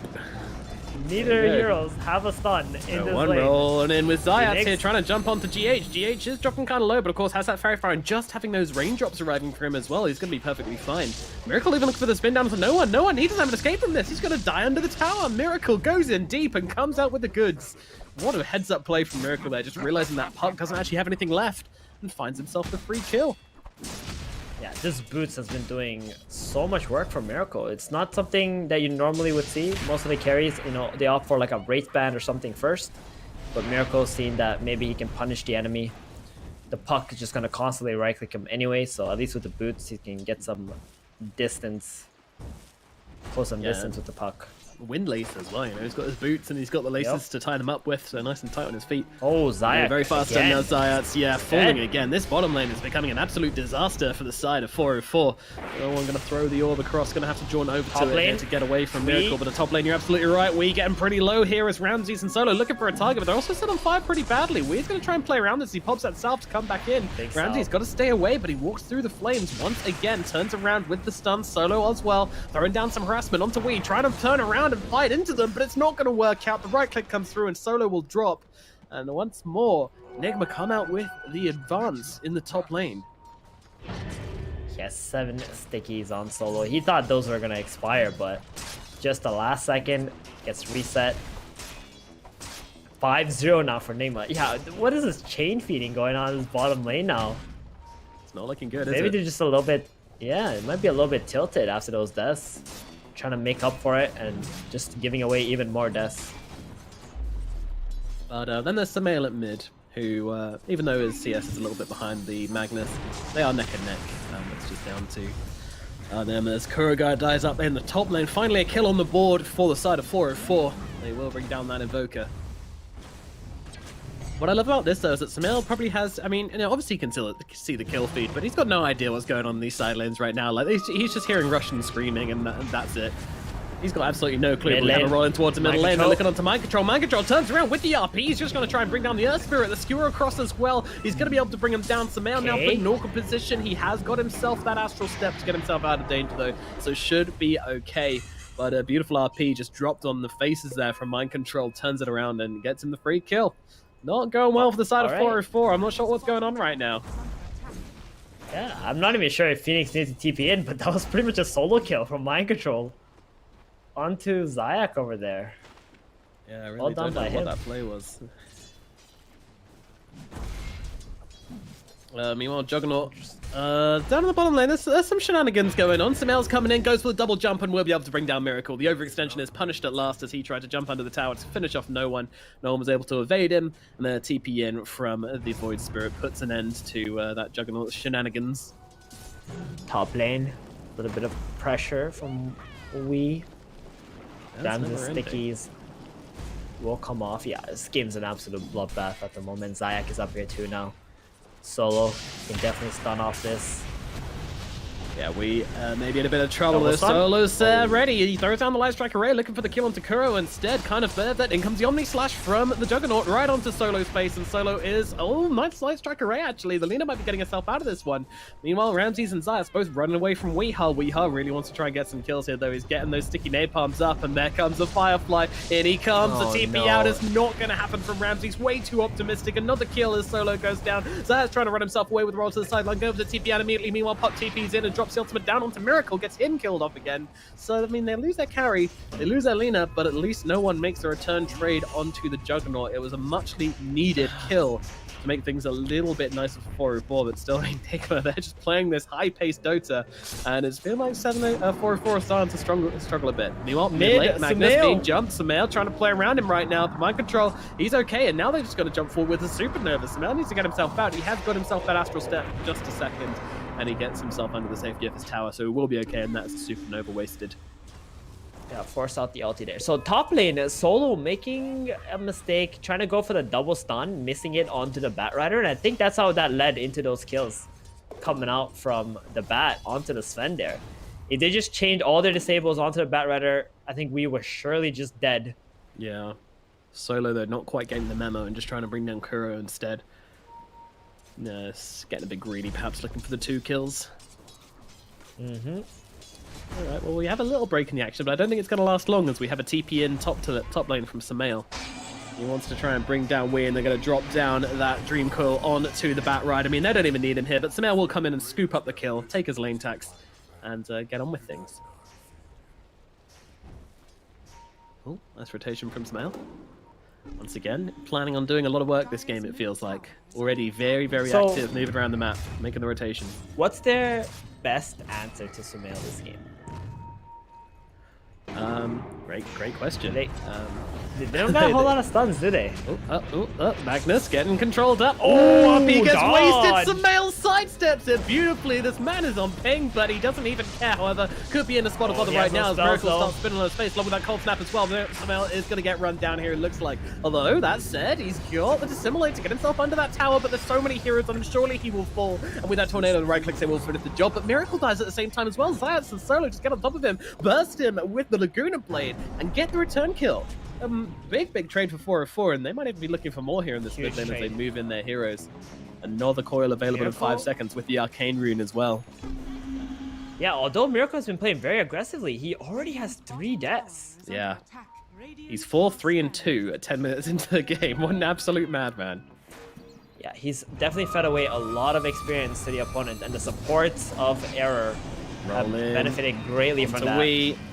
Neither heroes have a stun in this One lane. rolling in with Zayat Phoenix. here, trying to jump onto GH. GH is dropping kind of low, but of course has that Fairy Fire, and just having those raindrops arriving for him as well, he's going to be perfectly fine. Miracle even looking for the spin down to no one. He doesn't have an escape from this. He's going to die under the tower. Miracle goes in deep and comes out with the goods. What a heads-up play from Miracle there, just realizing that Puck doesn't actually have anything left, and finds himself the free kill. Yeah, this Boots has been doing so much work for Miracle. It's not something that you normally would see. Most of the carries, you know, they opt for like a Wraith Band or something first. But Miracle's seen that maybe he can punish the enemy. The Puck is just going to constantly right-click him anyway, so at least with the Boots, he can get some distance. Close some distance with the Puck. Wind lace as well, you know, he's got his boots and he's got the laces to tie them up with, so nice and tight on his feet. Oh, Zayak very fast again. down now, Zayat's, falling again. This bottom lane is becoming an absolute disaster for the side of 404. No one going to throw the orb across, going to have to jaunt over Top to it lane. here to get away from Miracle, but the top lane, you're absolutely right. We getting pretty low here as Ramses and Solo looking for a target, but they're also set on fire pretty badly. We's going to try and play around this. He pops that Salve to come back in. Ramses got to stay away, but he walks through the flames once again, turns around with the stun. Solo as well, throwing down some harassment onto Wee, trying to turn around and fight into them, but it's not going to work out. The right click comes through and Solo will drop. And once more, Nigma come out with the advance in the top lane. He has 7 stickies on Solo. He thought those were going to expire, but just the last second gets reset. 5-0 now for Nigma. Yeah, what is this chain feeding going on in this bottom lane now? It's not looking good, is Maybe it? they're just a little bit, yeah, it might be a little bit tilted after those deaths. Trying to make up for it and just giving away even more deaths. But then there's Samael at mid, who, even though his CS is a little bit behind the Magnus, they are neck and neck. It's just down to them as Kurogai dies up in the top lane. Finally a kill on the board for the side of 404. They will bring down that Invoker. What I love about this, though, is that Samael probably has, I mean, you know, obviously he can still see the kill feed, but he's got no idea what's going on in these side lanes right now. Like, he's just hearing Russian screaming, and that's it. He's got absolutely no clue. We have a roll in towards the middle lane. They're looking onto Mind Control. Mind Control turns around with the RP. He's just going to try and bring down the Earth Spirit. The Skewer across as well. He's going to be able to bring him down. Samael now put in awkward position. He has got himself that Astral Step to get himself out of danger, though, so should be okay. But a beautiful RP just dropped on the faces there from Mind Control. Turns it around and gets him the free kill. Not going well for the side of 404. I'm not sure what's going on right now. Yeah, I'm not even sure if Phoenix needs to TP in, but that was pretty much a solo kill from Mind Control. Onto Zayak over there. Yeah, I really Well don't done know by what him. that play was. Meanwhile, Juggernaut down in the bottom lane, there's some shenanigans going on. Samael's coming in, goes for the double jump, and will be able to bring down Miracle. The overextension is punished at last as he tried to jump under the tower to finish off no one. No one was able to evade him, and then a TP in from the Void Spirit puts an end to that Juggernaut shenanigans. Top lane, a little bit of pressure from Wee. Down to the stickies. Will come off. Yeah, this game's an absolute bloodbath at the moment. Zayak is up here too now. Solo can definitely stun off this. Yeah, we may be in a bit of trouble. Double stun? Solo's ready. He throws down the Light Strike Array, looking for the kill on Takuro instead. Kind of bad that in comes the Omni Slash from the Juggernaut right onto Solo's face, and Solo is, oh, nice Light Strike Array actually. The Lina might be getting herself out of this one. Meanwhile, Ramses and Zayas both running away from Weeha. Weeha really wants to try and get some kills here, though. He's getting those sticky napalms up, and there comes the Firefly. In he comes. The TP out is not going to happen from Ramses. Way too optimistic. Another kill as Solo goes down. Zayas trying to run himself away with a roll to the sideline. Go over to TP out immediately. Meanwhile, Puck TP's in and drops the ultimate down onto Miracle, gets him killed off again. So, I mean, they lose their carry, they lose their Lina, but at least no one makes a return trade onto the Juggernaut. It was a muchly needed kill to make things a little bit nicer for 404, but still, Nigma, they're just playing this high-paced Dota, and it's feeling like 404 is starting to struggle a bit. Meanwhile, mid-lane, Magnus being jumped, Samael trying to play around him right now, but Mind Control, he's okay, and now they're just going to jump forward with a Supernova. Samael needs to get himself out. He has got himself that Astral Step for just a second, and he gets himself under the safety of his tower, so he will be okay, and that's a Supernova wasted. Yeah, force out the ulti there. So top lane, Solo making a mistake, trying to go for the double stun, missing it onto the Batrider, and I think that's how that led into those kills coming out from the Bat onto the Sven there. If they just chained all their disables onto the Batrider, I think we were surely just dead. Yeah. Solo, though, not quite getting the memo and just trying to bring down Kuro instead. Yes, getting a bit greedy, perhaps looking for the 2 kills. Mm-hmm. All right, well, we have a little break in the action, but I don't think it's going to last long as we have a TP in top lane from Samael. He wants to try and bring down Wei, and they're going to drop down that Dream Coil onto the Batrider. I mean, they don't even need him here, but Samael will come in and scoop up the kill, take his lane tax, and get on with things. Oh, nice rotation from Samael. Once again, planning on doing a lot of work this game, it feels like. Already very, very active, moving around the map, making the rotation. What's their best answer to Samael this game? Great question. They don't got a whole lot of stuns, do they? Magnus getting controlled up. Oh, RP gets dodge. wasted. Samael sidesteps it beautifully. This man is on ping, but he doesn't even care. However, could be in a spot of bother right now as Miracle starts spinning on his face, along with that cold snap as well. Samael is going to get run down here, it looks like. Although, that said, he's got the Dissimulate to get himself under that tower, but there's so many heroes on him, surely he will fall. And with that tornado, the right clicks, they will finish the job. But Miracle dies at the same time as well. Zayas and Solo just get on top of him, burst him with the Laguna Blade, and get the return kill. Big trade for 404, and they might even be looking for more here in this mid lane as they move in their heroes. Another coil available in 5 seconds with the Arcane Rune as well. Yeah, although Miracle has been playing very aggressively, he already has 3 deaths. Yeah. He's 4, 3, and 2 at 10 minutes into the game. What an absolute madman. Yeah, he's definitely fed away a lot of experience to the opponent, and the supports of Error have benefited greatly from that.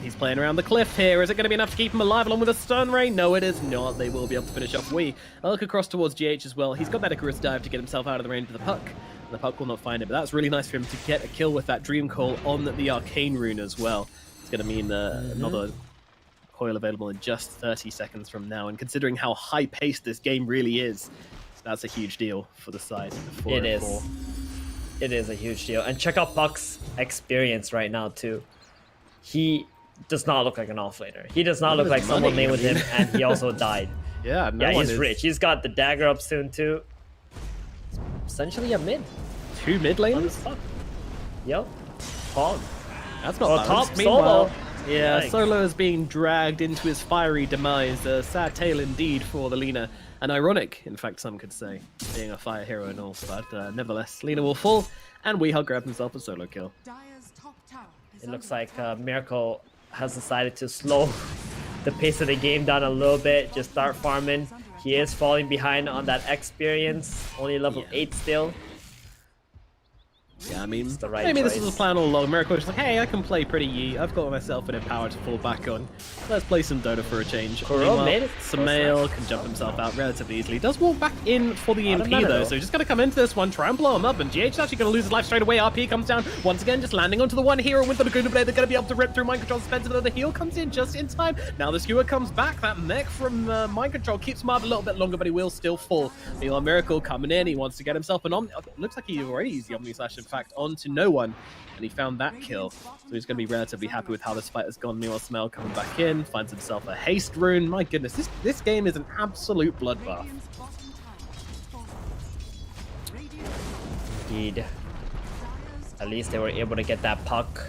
He's playing around the cliff here. Is it going to be enough to keep him alive along with a stun ray? No, it is not. They will be able to finish off Wei. I'll look across towards GH as well. He's got that Icarus dive to get himself out of the range of the puck. And the puck will not find it, but that's really nice for him to get a kill with that Dream Coil on the Arcane Rune as well. It's going to mean another coil available in just 30 seconds from now. And considering how high-paced this game really is, that's a huge deal for the side. It is. It is a huge deal. And check out Puck's experience right now, too. He does not look like an offlaner. He does not look like someone made with him, and he also died. Yeah, he's rich. He's got the dagger up soon, too. Essentially a mid. 2 mid laners? Yep. Pog. That's not top Solo. Yeah, Solo is being dragged into his fiery demise. A sad tale indeed for the Lina. And ironic, in fact, some could say, being a fire hero and all. But nevertheless, Lina will fall, and Weehawk grabs himself a solo kill. It looks like Miracle has decided to slow the pace of the game down a little bit, just start farming. He is falling behind on that experience, only level 8 still. Yeah, I mean, right maybe choice. This was the plan all along. Miracle was just like, hey, I can play pretty Yi. I've got myself an power to fall back on. Let's play some Dota for a change. Meanwhile, Samael can jump himself out relatively easily. Does walk back in for the EMP though, so he's just going to come into this one, try and blow him up, and GH is actually going to lose his life straight away. RP comes down, once again, just landing onto the one hero with the Laguna Blade. They're going to be able to rip through Mind Control Spencer, but the heal comes in just in time. Now the skewer comes back. That mech from Mind Control keeps him up a little bit longer, but he will still fall. Meanwhile, Miracle coming in. He wants to get himself an Omni. Looks like he already used the Omni Slash, in fact, onto no one, and he found that kill, so he's going to be relatively happy with how this fight has gone. Meanwhile, Samael coming back in, finds himself a haste rune. My goodness, this game is an absolute bloodbath. Indeed. At least they were able to get that puck.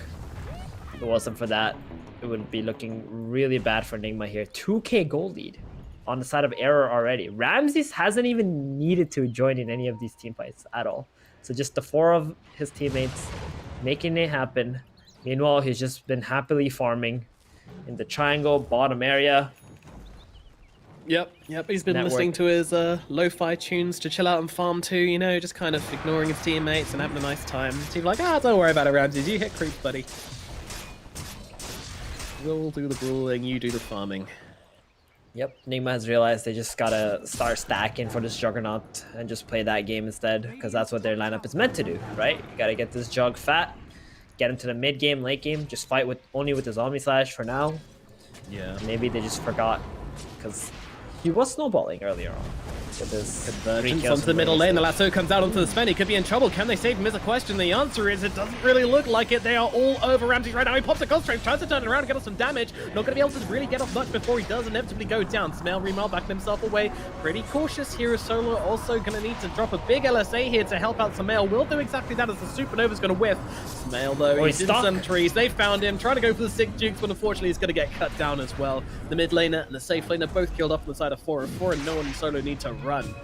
If it wasn't for that, it would be looking really bad for Nigma here. 2k gold lead on the side of Error already. Ramses hasn't even needed to join in any of these team fights at all. So just the 4 of his teammates making it happen. Meanwhile, he's just been happily farming in the triangle bottom area. Yep. He's been listening to his lo-fi tunes to chill out and farm too, you know, just kind of ignoring his teammates and having a nice time. He's like, don't worry about it, Ramses. You hit creeps, buddy. We'll do the brawling, you do the farming. Yep, Nigma has realized they just gotta start stacking for this Juggernaut and just play that game instead, because that's what their lineup is meant to do, right? You gotta get this Jug fat, get him to the mid game, late game, just fight only with his Omni Slash for now. Yeah. Maybe they just forgot, because He was snowballing earlier on. With his Convergence onto the middle lane. The lasso comes out onto the Sven. He could be in trouble. Can they save him is a question. The answer is it doesn't really look like it. They are all over Ramsey right now. He pops a concentrate, tries to turn it around and get off some damage. Not going to be able to really get off much before he does inevitably go down. Smail Remal backing himself away. Pretty cautious here. Solo also going to need to drop a big LSA here to help out Smail. Will do exactly that as the Supernova's going to whiff. Smail though, he's in some trees. They found him. Trying to go for the 6 jukes, but unfortunately he's going to get cut down as well. The mid laner and the safe laner both killed off on the side of 404, and no one in Solo need to run.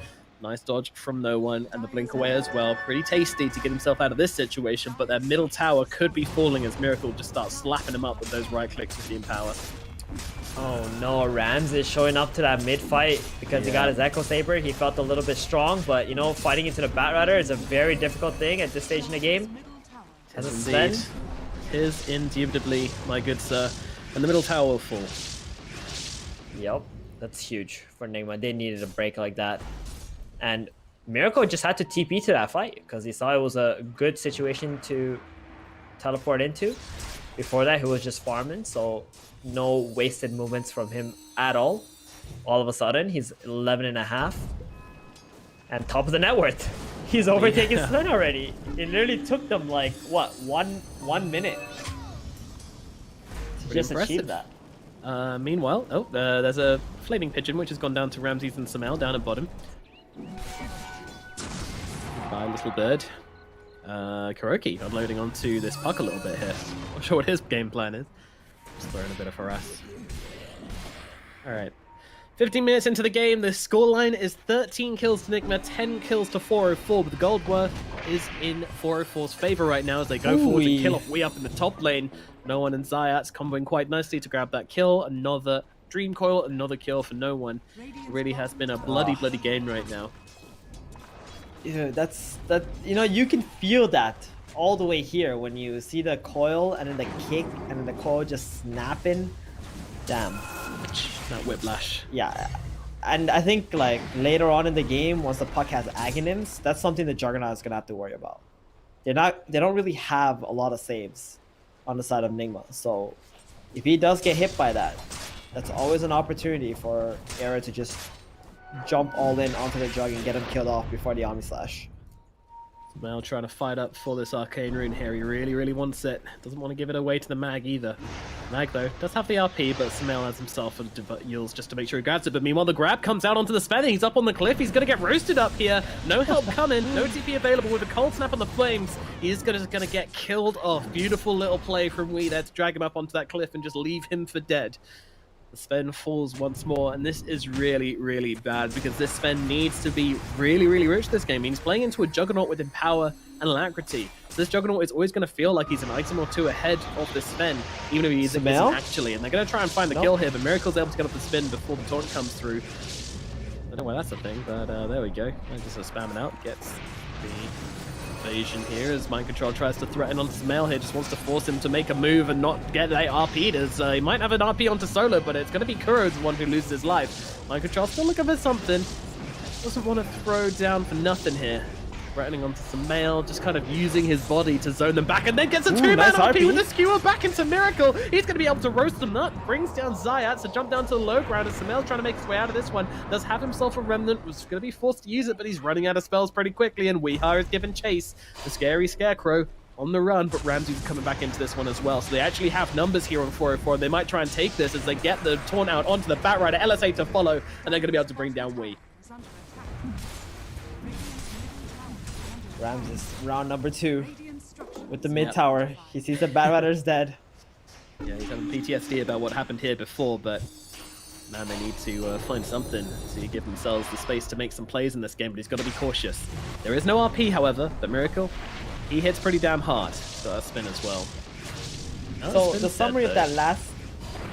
Nice dodge from no one, and the blink away as well. Pretty tasty to get himself out of this situation, but their middle tower could be falling as Miracle just starts slapping him up with those right clicks with the Empower. Oh no, Rams is showing up to that mid fight because he got his Echo Saber. He felt a little bit strong, but you know, fighting into the Batrider is a very difficult thing at this stage in the game. As a Sven. Tis indubitably, my good sir. And the middle tower will fall. Yep, that's huge for Nigma. They needed a break like that. And Miracle just had to TP to that fight because he saw it was a good situation to teleport into. Before that, he was just farming, so no wasted movements from him at all. All of a sudden, he's 11.5 and top of the net worth. He's overtaking Sven already. It literally took them like, what, one minute to just achieve that. Meanwhile, there's a Flaming Pigeon which has gone down to Ramses and Samael down at bottom. Goodbye, little bird. Kuroki unloading onto this puck a little bit here. Not sure what his game plan is. Just throwing a bit of harass. Alright. 15 minutes into the game, the scoreline is 13 kills to Nigma, 10 kills to 404, but the gold worth is in 404's favor right now as they go forward to kill off Wii up in the top lane. No one and Zayat's comboing quite nicely to grab that kill. Another Dream Coil, another kill for no one. It really has been a bloody game right now. Yeah, that. You know, you can feel that all the way here when you see the coil and then the kick and then the coil just snapping. Damn. That whiplash. Yeah. And I think like later on in the game, once the puck has agonyms, that's something the Juggernaut is gonna have to worry about. They don't really have a lot of saves on the side of Nigma. So if he does get hit by that, that's always an opportunity for Era to just jump all in onto the Jug and get him killed off before the Omni Slash. Samael trying to fight up for this Arcane Rune here. He really wants it. Doesn't want to give it away to the Mag either. Mag, though, does have the RP, but Samael has himself and Yules just to make sure he grabs it. But meanwhile, the grab comes out onto the Sven. He's up on the cliff. He's going to get roasted up here. No help coming. No TP available with a cold snap on the flames. He's going to get killed off. Beautiful little play from Wii there to drag him up onto that cliff and just leave him for dead. The Sven falls once more, and this is really bad because this Sven needs to be really rich this game. He's playing into a Juggernaut with Empower and Alacrity. So this Juggernaut is always going to feel like he's an item or two ahead of this Sven, even if he isn't actually. And they're going to try and find the kill here, but Miracle's able to get up the spin before the taunt comes through. I don't know why that's a thing, but there we go. Just spamming out, gets the evasion here as Mind Control tries to threaten onto Samael here, just wants to force him to make a move and not get that RP'd as he might have an RP onto Solo, but it's going to be Kuro's the one who loses his life. Mind Control still looking for something. Doesn't want to throw down for nothing here. Threatening onto Samael, just kind of using his body to zone them back, and then gets a two-man RP with the skewer back into Miracle. He's going to be able to roast them up, brings down Zayat to jump down to the low ground, and Samael's trying to make his way out of this one. Does have himself a Remnant, was going to be forced to use it, but he's running out of spells pretty quickly, and Weehar is given chase. The scary Scarecrow on the run, but Ramsey's coming back into this one as well. So they actually have numbers here on 404, and they might try and take this as they get the taunt out onto the Batrider, LSA to follow, and they're going to be able to bring down Wii. Rams is round number 2 with the mid tower. He sees the Batrider's dead. Yeah, he's having PTSD about what happened here before, but man, they need to find something to give themselves the space to make some plays in this game, but he's got to be cautious. There is no RP, however, but Miracle, he hits pretty damn hard. So a spin as well. So the summary of that last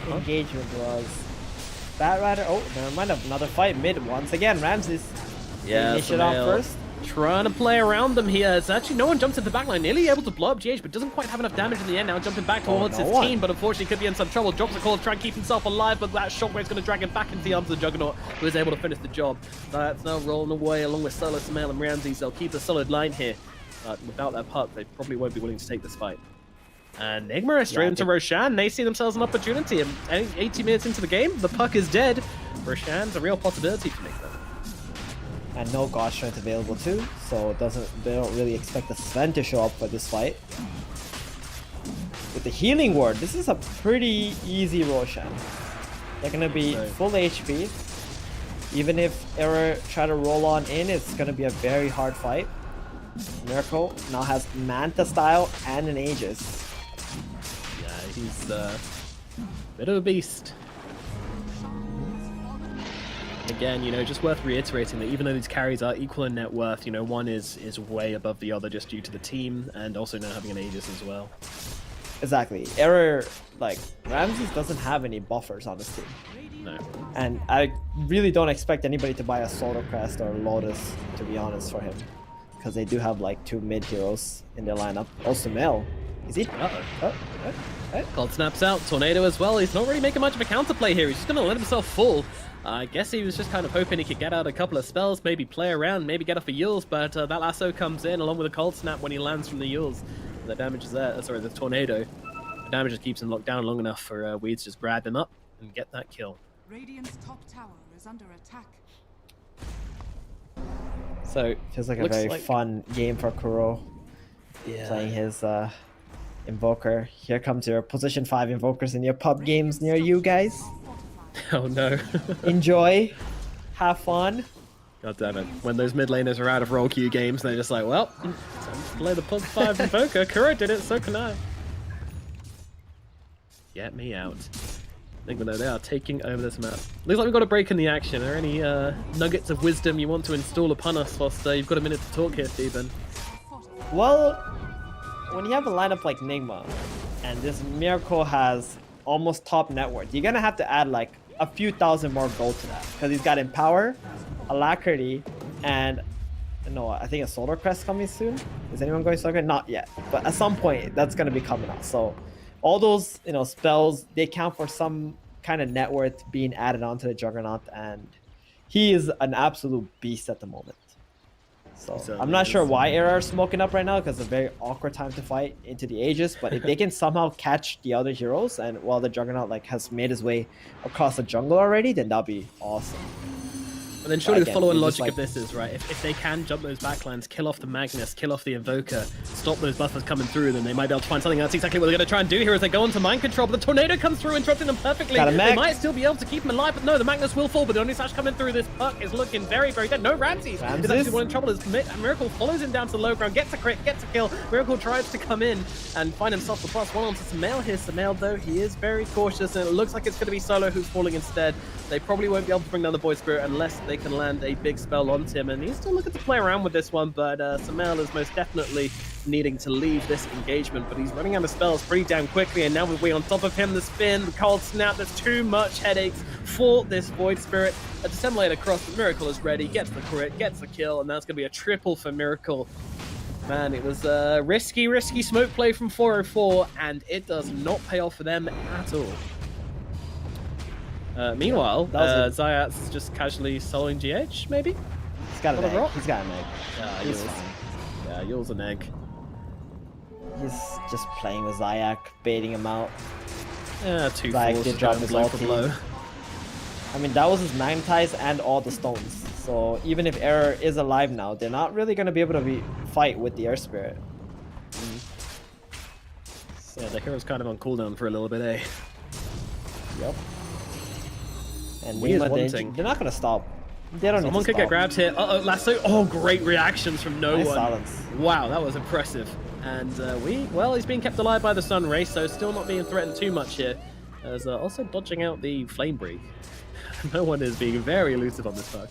engagement was Batrider, oh, never mind, another fight mid once again. Ramses finish it off first. Trying to play around them here. It's actually no one jumps into the backline, nearly able to blow up GH, but doesn't quite have enough damage in the end. Now jumping back towards his team, but unfortunately could be in some trouble. Drops a call to try and keep himself alive, but that shockwave's going to drag him back into the arms of the Juggernaut, who is able to finish the job. That's now rolling away along with Solo, Samael, and Ramses. They'll keep a solid line here, but without that puck, they probably won't be willing to take this fight. And Nigma is straight into Roshan. They see themselves an opportunity. And 80 minutes into the game, the puck is dead. Roshan's a real possibility for Nigma. And no God Strength available too, so they don't really expect the Sven to show up for this fight. With the healing ward, this is a pretty easy Roshan. They're gonna be full HP. Even if Error try to roll on in, it's gonna be a very hard fight. Miracle now has Manta style and an Aegis. Yeah, he's a bit of a beast. Again, you know, just worth reiterating that even though these carries are equal in net worth, you know, one is way above the other just due to the team and also now having an Aegis as well. Exactly. Error, like, Ramses doesn't have any buffers on his team. No. And I really don't expect anybody to buy a Solar Crest or Lotus, to be honest, for him. Because they do have, like, 2 mid heroes in their lineup. Also, Mel. Is he? Cold snaps out. Tornado as well. He's not really making much of a counterplay here. He's just going to let himself fall. I guess he was just kind of hoping he could get out a couple of spells, maybe play around, maybe get off the Yules, but that lasso comes in along with a cold snap when he lands from the Yules. The damage is there. Sorry, the tornado. The damage just keeps him locked down long enough for Weeds to just grab him up and get that kill. Radiant's top tower is under attack. So feels like a very fun game for Kuro. Yeah. Playing his Invoker. Here comes your position 5 Invokers in your pub games near you guys. Oh no. Enjoy. Have fun. God damn it. When those mid laners are out of role queue games, they're just like, well, time to play the plus 5 Invoker. Kuro did it, so can I. Get me out. Nigma, they are taking over this map. Looks like we've got a break in the action. Are there any nuggets of wisdom you want to install upon us whilst you've got a minute to talk here, Steven? Well, when you have a lineup like Nigma, and this Miracle has almost top net worth, you're gonna have to add like a few thousand more gold to that. Because he's got Empower, Alacrity, and I think a Solar Crest coming soon. Is anyone going Solar Crest? Not yet. But at some point, that's gonna be coming out. So all those, spells, they count for some kind of net worth being added onto the Juggernaut, and he is an absolute beast at the moment. So I'm not sure why Era are smoking up right now, because it's a very awkward time to fight into the Aegis, but if they can somehow catch the other heroes, and while the Juggernaut has made his way across the jungle already, then that'll be awesome. And then surely the following logic of this is, right, if they can jump those backlines, kill off the Magnus, kill off the Invoker, stop those buffers coming through, then they might be able to find something. That's exactly what they're going to try and do here as they go into mind control. But the Tornado comes through, interrupting them perfectly. They might still be able to keep him alive, but no, the Magnus will fall. But the only slash coming through, this puck is looking very, very dead. No, Ramses is actually the one in trouble as Miracle follows him down to the low ground, gets a crit, gets a kill. Miracle tries to come in and find himself the +1 onto Samael here. Samael, though, he is very cautious, and it looks like it's going to be Solo who's falling instead. They probably won't be able to bring down the Void Spirit unless they can land a big spell onto him, and he's still looking to play around with this one, but Samael is most definitely needing to leave this engagement, but he's running out of spells pretty damn quickly, and now with we on top of him, the spin, the cold snap, there's too much headaches for this Void Spirit. A Disseminator cross, but Miracle is ready, gets the crit, gets the kill, and that's going to be a triple for Miracle. Man, it was a risky smoke play from 404, and it does not pay off for them at all. Meanwhile, Zayat's just casually soloing GH, maybe? He's got an egg. He's got an egg. He's fine. Yeah, Yule's an egg. He's just playing with Zayak, baiting him out. Yeah, 2 Zayak did drop his ulti. Blow. I mean, that was his Magnetize and all the stones. So even if Error is alive now, they're not really going to be able to fight with the Air Spirit. So yeah, the hero's kind of on cooldown for a little bit, eh? Yep. And Nigma, they're not going to stop. They don't Someone could get grabbed here. Uh-oh, lasso. Oh, great reactions from no one. Silence. Wow, that was impressive. And he's being kept alive by the Sun Ray, so still not being threatened too much here. As also dodging out the Flame Break. No one is being very elusive on this bug.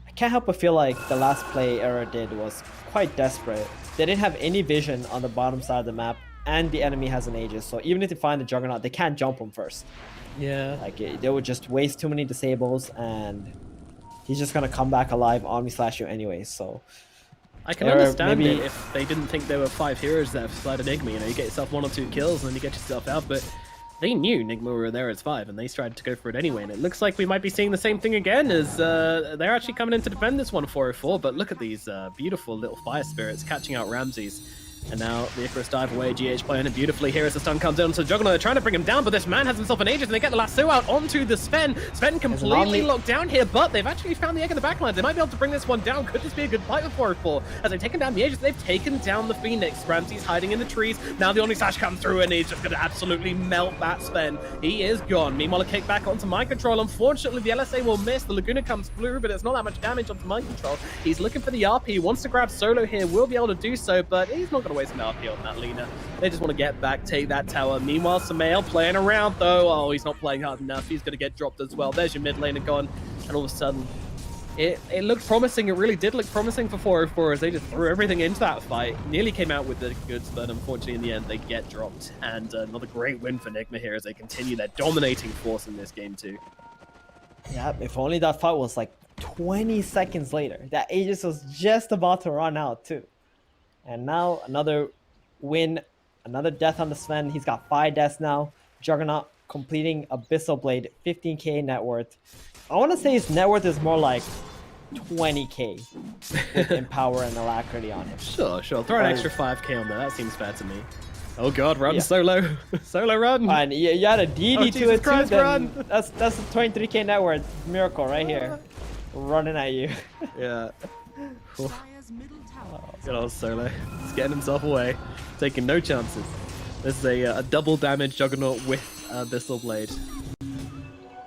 I can't help but feel like the last play Error did was quite desperate. They didn't have any vision on the bottom side of the map, and the enemy has an Aegis, so even if they find the Juggernaut, they can't jump him first. Yeah. They would just waste too many disables, and he's just gonna come back alive, Omni Slash you anyway, so... I can understand it if they didn't think there were 5 heroes there for Slide Enigma. You get yourself 1 or 2 kills and then you get yourself out, but They knew Nigma were there as 5, and they tried to go for it anyway, and it looks like we might be seeing the same thing again, as they're actually coming in to defend this one 404, but look at these beautiful little fire spirits catching out Ramses. And now the Icarus dive away, GH playing it beautifully here as the stun comes down to Juggernaut. They're trying to bring him down, but this man has himself an Aegis, and they get the lasso out onto the Sven. Sven completely locked down here, but they've actually found the egg in the backlines. They might be able to bring this one down. Could this be a good fight with 404? As they've taken down the Aegis, they've taken down the Phoenix. Ramsey's hiding in the trees. Now the Omni Slash comes through, and he's just going to absolutely melt that Sven. He is gone. Meanwhile, a kick back onto Mind Control. Unfortunately, the LSA will miss. The Laguna comes through, but it's not that much damage onto Mind Control. He's looking for the RP. He wants to grab Solo here. Will be able to do so, but he's not going to waste an RP on that Lina. They just want to get back, take that tower. Meanwhile, Samael playing around though. Oh, he's not playing hard enough. He's going to get dropped as well. There's your mid laner gone. And all of a sudden, it looked promising. It really did look promising for 404 as they just threw everything into that fight. Nearly came out with the goods, but unfortunately in the end, they get dropped. And another great win for Nigma here as they continue their dominating force in this game too. Yeah, if only that fight was like 20 seconds later. That Aegis was just about to run out too. And now another win, another death on the Sven. He's got 5 deaths now. Juggernaut completing Abyssal Blade, 15k net worth. I want to say his net worth is more like 20k with Empower and Alacrity on him. Sure. Throw an extra 5k on there. That seems fair to me. Oh god, run Solo. Solo run. And you had a DD to it Christ, too. run. That's a 23k net worth. Miracle right here. Running at you. Yeah. Dire's middle tower Good old Solo. He's getting himself away. Taking no chances. This is a double damage Juggernaut with Abyssal Blade.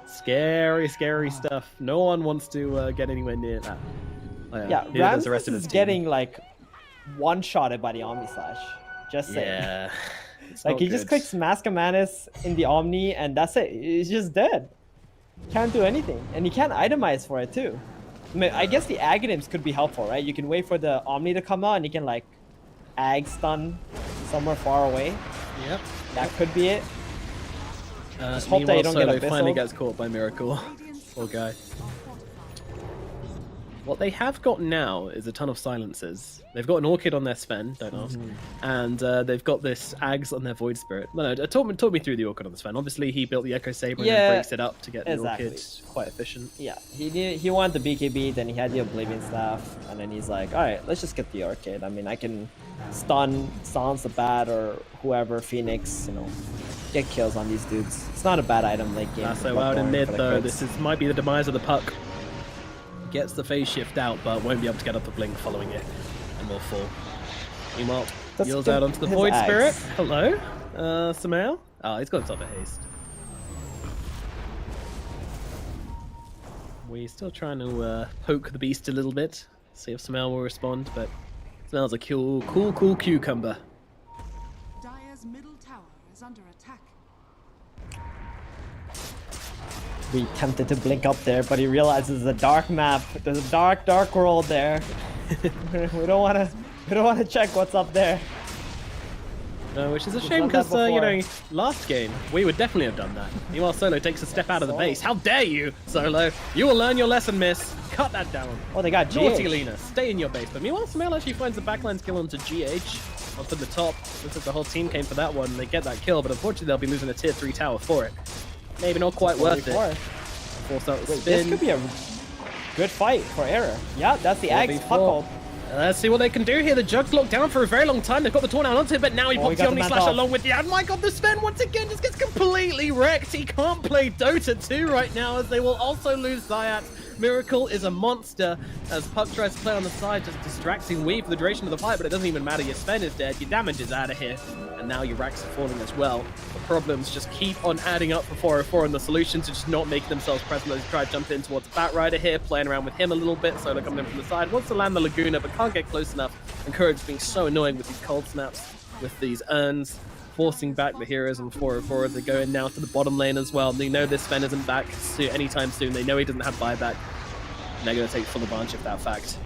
Scary stuff. No one wants to get anywhere near that. Yeah, Ramses is getting like one-shotted by the Omni Slash. Just saying. Yeah. Like he just clicks Mask of Manus in the Omni and that's it. He's just dead. Can't do anything. And he can't itemize for it too. I mean, I guess the Aghanim's could be helpful, right? You can wait for the Omni to come out and you can like Ag stun somewhere far away. Yep. That could be it. Just hope that you don't get Solo Abyssal. finally gets caught by Miracle. Poor guy. What they have got now is a ton of silences. They've got an Orchid on their Sven, don't ask. And they've got this Ags on their Void Spirit. No, talk me through the Orchid on the Sven. Obviously, he built the Echo Saber and then breaks it up to get the Orchid. Quite efficient. Yeah, he wanted the BKB, then he had the Oblivion Staff, and then he's like, alright, let's just get the Orchid. I mean, I can stun, silence the Bat, or whoever, Phoenix, you know, get kills on these dudes. It's not a bad item late game. So out in mid, though, this might be the demise of the Puck. Gets the phase shift out, but won't be able to get up the blink following it, and will fall. Meanwhile, heals out onto the Void Spirit. Hello, Samael. Oh, he's got himself a haste. We're still trying to poke the beast a little bit, see if Samael will respond, but Samael's a cool cucumber. Dire's middle tower is under attack. Be tempted to blink up there, but he realizes it's a dark map. There's a dark world there. we don't want to check what's up there. No, which is a shame because you know, last game we would definitely have done that. Meanwhile, Solo takes a step out of the base. How dare you, Solo? You will learn your lesson, miss. Cut that down. Oh, they got GH. Naughty Lina, stay in your base. But meanwhile, Samael actually finds the backline kill onto GH. Onto the top. Looks like the whole team came for that one. They get that kill, but unfortunately they'll be losing a tier 3 tower for it. Maybe not quite worth it. Force out the spin. This could be a good fight for Error. Yeah, that's the Ags Puckle. Let's see what they can do here. The Jug's locked down for a very long time. They've got the Torn out onto it, but now he pops the Omni Slash along with the... Oh my god, the Sven once again just gets completely wrecked. He can't play Dota 2 right now as they will also lose Zayat. Miracle is a monster as Puck tries to play on the side, just distracting Wee for the duration of the fight, but it doesn't even matter. Your Sven is dead, your damage is out of here, and now your racks are falling as well. The problems just keep on adding up for 404, and the solutions are just not making themselves present. As they try to jump in towards Bat Rider here, playing around with him a little bit. Solo coming in from the side, wants to land the Laguna, but can't get close enough. And Courage being so annoying with these cold snaps, with these urns, forcing back the heroes on 404 as they go in now to the bottom lane as well. They know this Sven isn't back anytime soon. They know he doesn't have buyback. And they're going to take full advantage of that fact.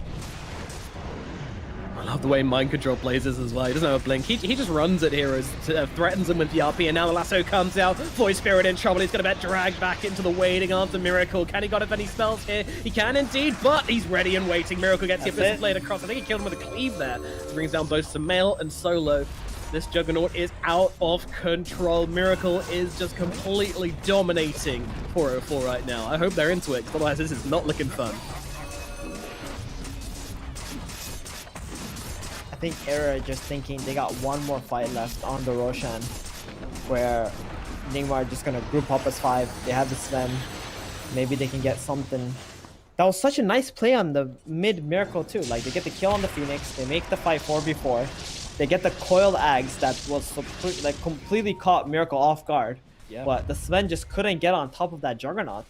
I love the way Mind Control blazes as well. He doesn't have a blink. He just runs at heroes, threatens them with the RP, and now the lasso comes out. Void Spirit in trouble. He's going to get dragged back into the waiting arms of Miracle. Can he got if any spells here? He can indeed, but he's ready and waiting. Miracle gets the Abyssal Blade across. I think he killed him with a cleave there. Brings down both Samael and Solo. This Juggernaut is out of control. Miracle is just completely dominating 404 right now. I hope they're into it, because otherwise this is not looking fun. I think Era just thinking they got one more fight left on the Roshan, where Nigma are just gonna group up as 5. They have the Sven. Maybe they can get something. That was such a nice play on the mid Miracle too. Like, they get the kill on the Phoenix, they make the fight 4v4, they get the coiled Ags that was completely caught Miracle off guard. Yeah. But the Sven just couldn't get on top of that Juggernaut.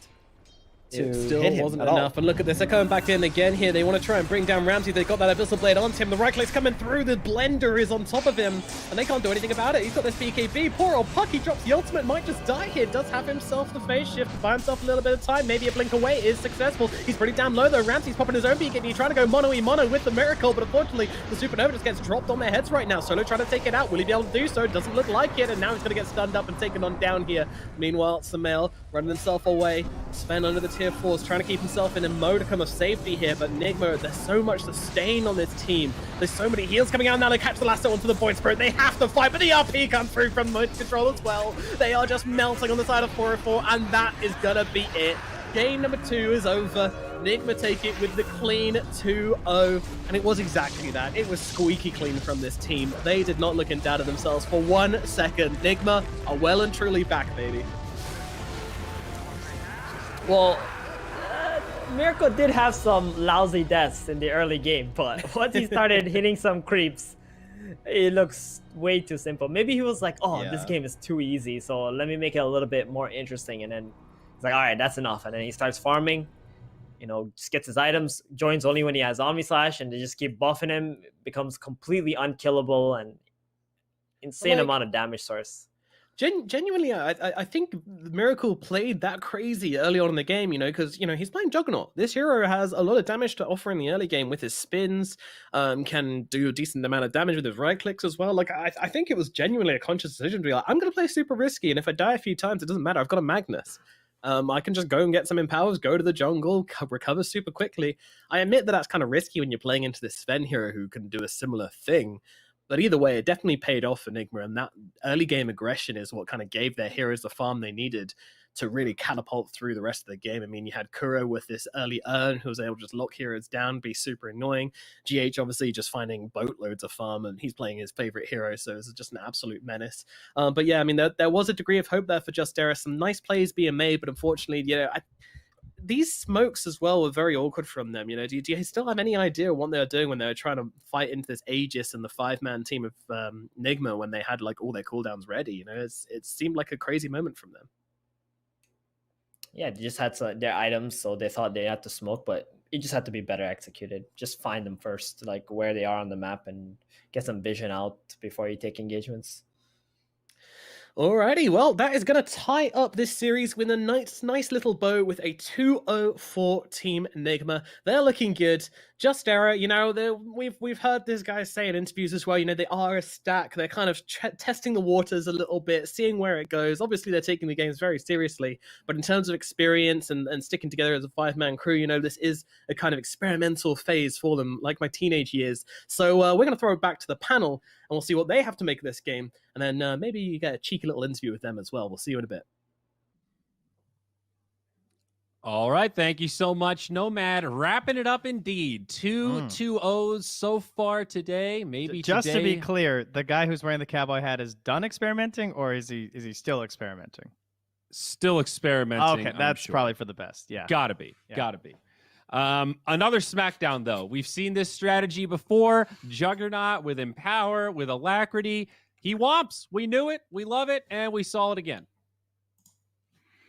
It still hit him wasn't at enough. all. And look at this, they're coming back in again here. They want to try and bring down Ramsey. They got that Abyssal Blade onto him. The right click's coming through. The Blender is on top of him, and they can't do anything about it. He's got this BKB. Poor old Puck, he drops the ultimate, might just die here. Does have himself the phase shift to buy himself a little bit of time. Maybe a blink away is successful. He's pretty damn low though. Ramsey's popping his own BKB, trying to go mono-e-mono with the Miracle, but unfortunately the Supernova just gets dropped on their heads right now. Solo trying to take it out. Will he be able to do so? Doesn't look like it, and now he's going to get stunned up and taken on down here. Meanwhile, Samael running himself away. Sven under the tier 4s, trying to keep himself in a modicum of safety here, but Nigma, there's so much sustain on this team. There's so many heals coming out now. They catch the lasso onto the point spirit. They have to fight, but the RP comes through from Mind Control as well. They are just melting on the side of 404, and that is gonna be it. Game number 2 is over. Nigma take it with the clean 2-0, and it was exactly that. It was squeaky clean from this team. They did not look in doubt of themselves for 1 second. Nigma are well and truly back, baby. Well, Miracle did have some lousy deaths in the early game, but once he started hitting some creeps, it looks way too simple. Maybe he was like, oh, this game is too easy, so let me make it a little bit more interesting. And then he's like, all right, that's enough. And then he starts farming, you know, just gets his items, joins only when he has Omni Slash, and they just keep buffing him, becomes completely unkillable and insane amount of damage source. Genuinely, I think Miracle played that crazy early on in the game, you know, because, you know, he's playing Juggernaut. This hero has a lot of damage to offer in the early game with his spins, can do a decent amount of damage with his right clicks as well. Like, I think it was genuinely a conscious decision to be like, I'm going to play super risky, and if I die a few times, it doesn't matter. I've got a Magnus. I can just go and get some empowers, go to the jungle, recover super quickly. I admit that that's kind of risky when you're playing into this Sven hero who can do a similar thing. But either way, it definitely paid off for Nigma, and that early game aggression is what kind of gave their heroes the farm they needed to really catapult through the rest of the game. I mean, you had Kuro with this early urn who was able to just lock heroes down, be super annoying. GH obviously just finding boatloads of farm, and he's playing his favorite hero, so it's just an absolute menace. But yeah, I mean, there was a degree of hope there for Justera. Some nice plays being made, but unfortunately, you know, these smokes as well were very awkward from them. You know, do you still have any idea what they were doing when they were trying to fight into this Aegis and the 5-man team of Nigma when they had like all their cooldowns ready? You know, it seemed like a crazy moment from them. Yeah, they just had their items, so they thought they had to smoke, but it just had to be better executed. Just find them first, like where they are on the map, and get some vision out before you take engagements. Alrighty, well, that is going to tie up this series with a nice little bow with a 2-0-4 Team Nigma. They're looking good. Justera, you know, we've heard this guy say in interviews as well, you know, they are a stack. They're kind of testing the waters a little bit, seeing where it goes. Obviously, they're taking the games very seriously, but in terms of experience and sticking together as a 5-man crew, you know, this is a kind of experimental phase for them, like my teenage years. So we're going to throw it back to the panel, and we'll see what they have to make of this game. And then maybe you get a cheeky little interview with them as well. We'll see you in a bit. All right. Thank you so much, Nomad. Wrapping it up indeed. 2 2-0s so far today. Maybe just today... to be clear, the guy who's wearing the cowboy hat is done experimenting, or is he still experimenting? Still experimenting. Okay, that's probably for the best. Yeah. Gotta be. Another SmackDown, though. We've seen this strategy before. Juggernaut with Empower, with Alacrity. He whomps. We knew it. We love it. And we saw it again.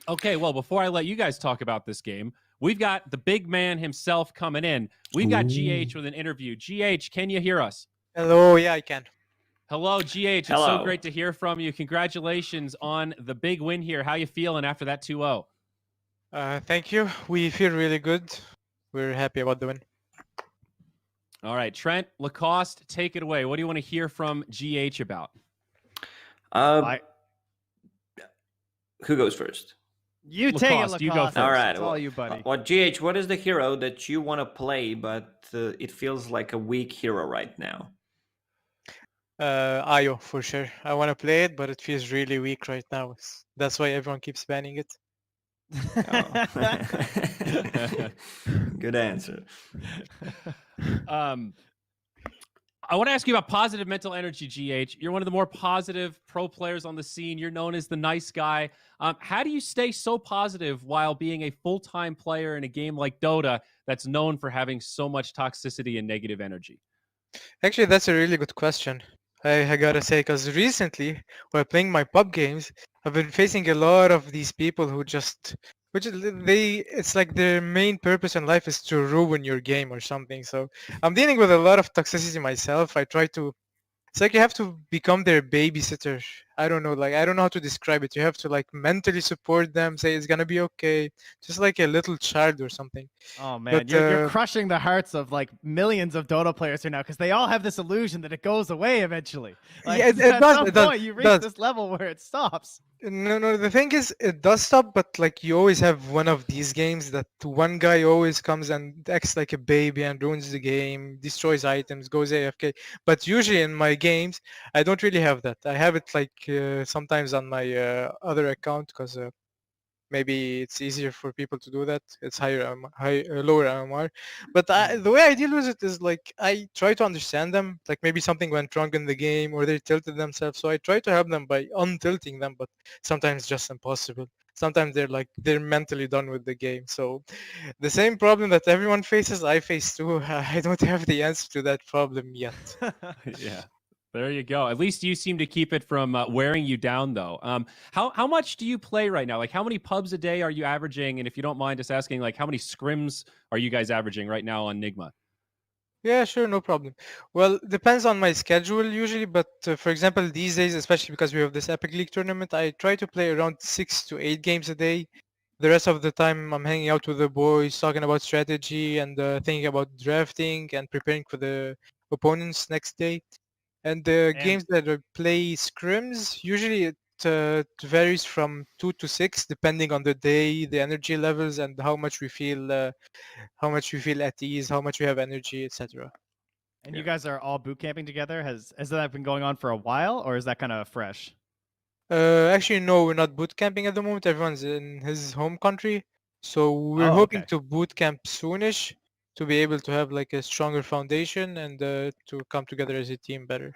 Okay, well, before I let you guys talk about this game, we've got the big man himself coming in. We've got GH with an interview. GH, can you hear us? Hello, yeah, I can. Hello, GH. It's Hello. so great to hear from you. Congratulations on the big win here. How you feeling after that 2-0? Thank you. We feel really good. We're happy about the win. All right, Trent, Lacoste, take it away. What do you want to hear from GH about? Who goes first? You take it, Lacoste, you go Lacoste. first. All right. It's all you, buddy. Well, GH, what is the hero that you want to play, but it feels like a weak hero right now? Io for sure. I want to play it, but it feels really weak right now. That's why everyone keeps banning it. Oh. Good answer. Um, I want to ask you about positive mental energy, GH. You're one of the more positive pro players on the scene. You're known as the nice guy. How do you stay so positive while being a full-time player in a game like Dota that's known for having so much toxicity and negative energy? Actually, that's a really good question. I gotta say, because recently, while playing my pub games, I've been facing a lot of these people who just, it's like their main purpose in life is to ruin your game or something. So I'm dealing with a lot of toxicity myself. I try to It's like you have to become their babysitter. I don't know, like I don't know how to describe it. You have to like mentally support them, say it's gonna be okay, just like a little child or something. Oh man, But you're crushing the hearts of like millions of Dota players here now because they all have this illusion that it goes away eventually. Like, yeah, it at does. some It does. point, you It reach does. this level where it stops. No. The thing is, it does stop, but like you always have one of these games that one guy always comes and acts like a baby and ruins the game, destroys items, goes AFK. But usually in my games, I don't really have that. I have it like sometimes on my other account because maybe it's easier for people to do that. It's lower MR. But the way I deal with it is like I try to understand them. Like maybe something went wrong in the game or they tilted themselves. So I try to help them by untilting them, but sometimes it's just impossible. Sometimes they're mentally done with the game. So the same problem that everyone faces, I face too. I don't have the answer to that problem yet. Yeah. There you go. At least you seem to keep it from wearing you down, though. How much do you play right now? Like, how many pubs a day are you averaging? And if you don't mind us asking, like, how many scrims are you guys averaging right now on Nigma? Yeah, sure, no problem. Well, depends on my schedule usually, but for example, these days, especially because we have this Epic League tournament, I try to play around 6 to 8 games a day. The rest of the time, I'm hanging out with the boys, talking about strategy and thinking about drafting and preparing for the opponents next day. And the And games that I play scrims, usually it varies from 2 to 6, depending on the day, the energy levels, and how much we feel at ease, how much we have energy, etc. you guys are all boot camping together. Has that been going on for a while, or is that kind of fresh? Actually, no, we're not boot camping at the moment. Everyone's in his home country, so we're Oh, hoping okay. to boot camp soonish to be able to have like a stronger foundation and to come together as a team better.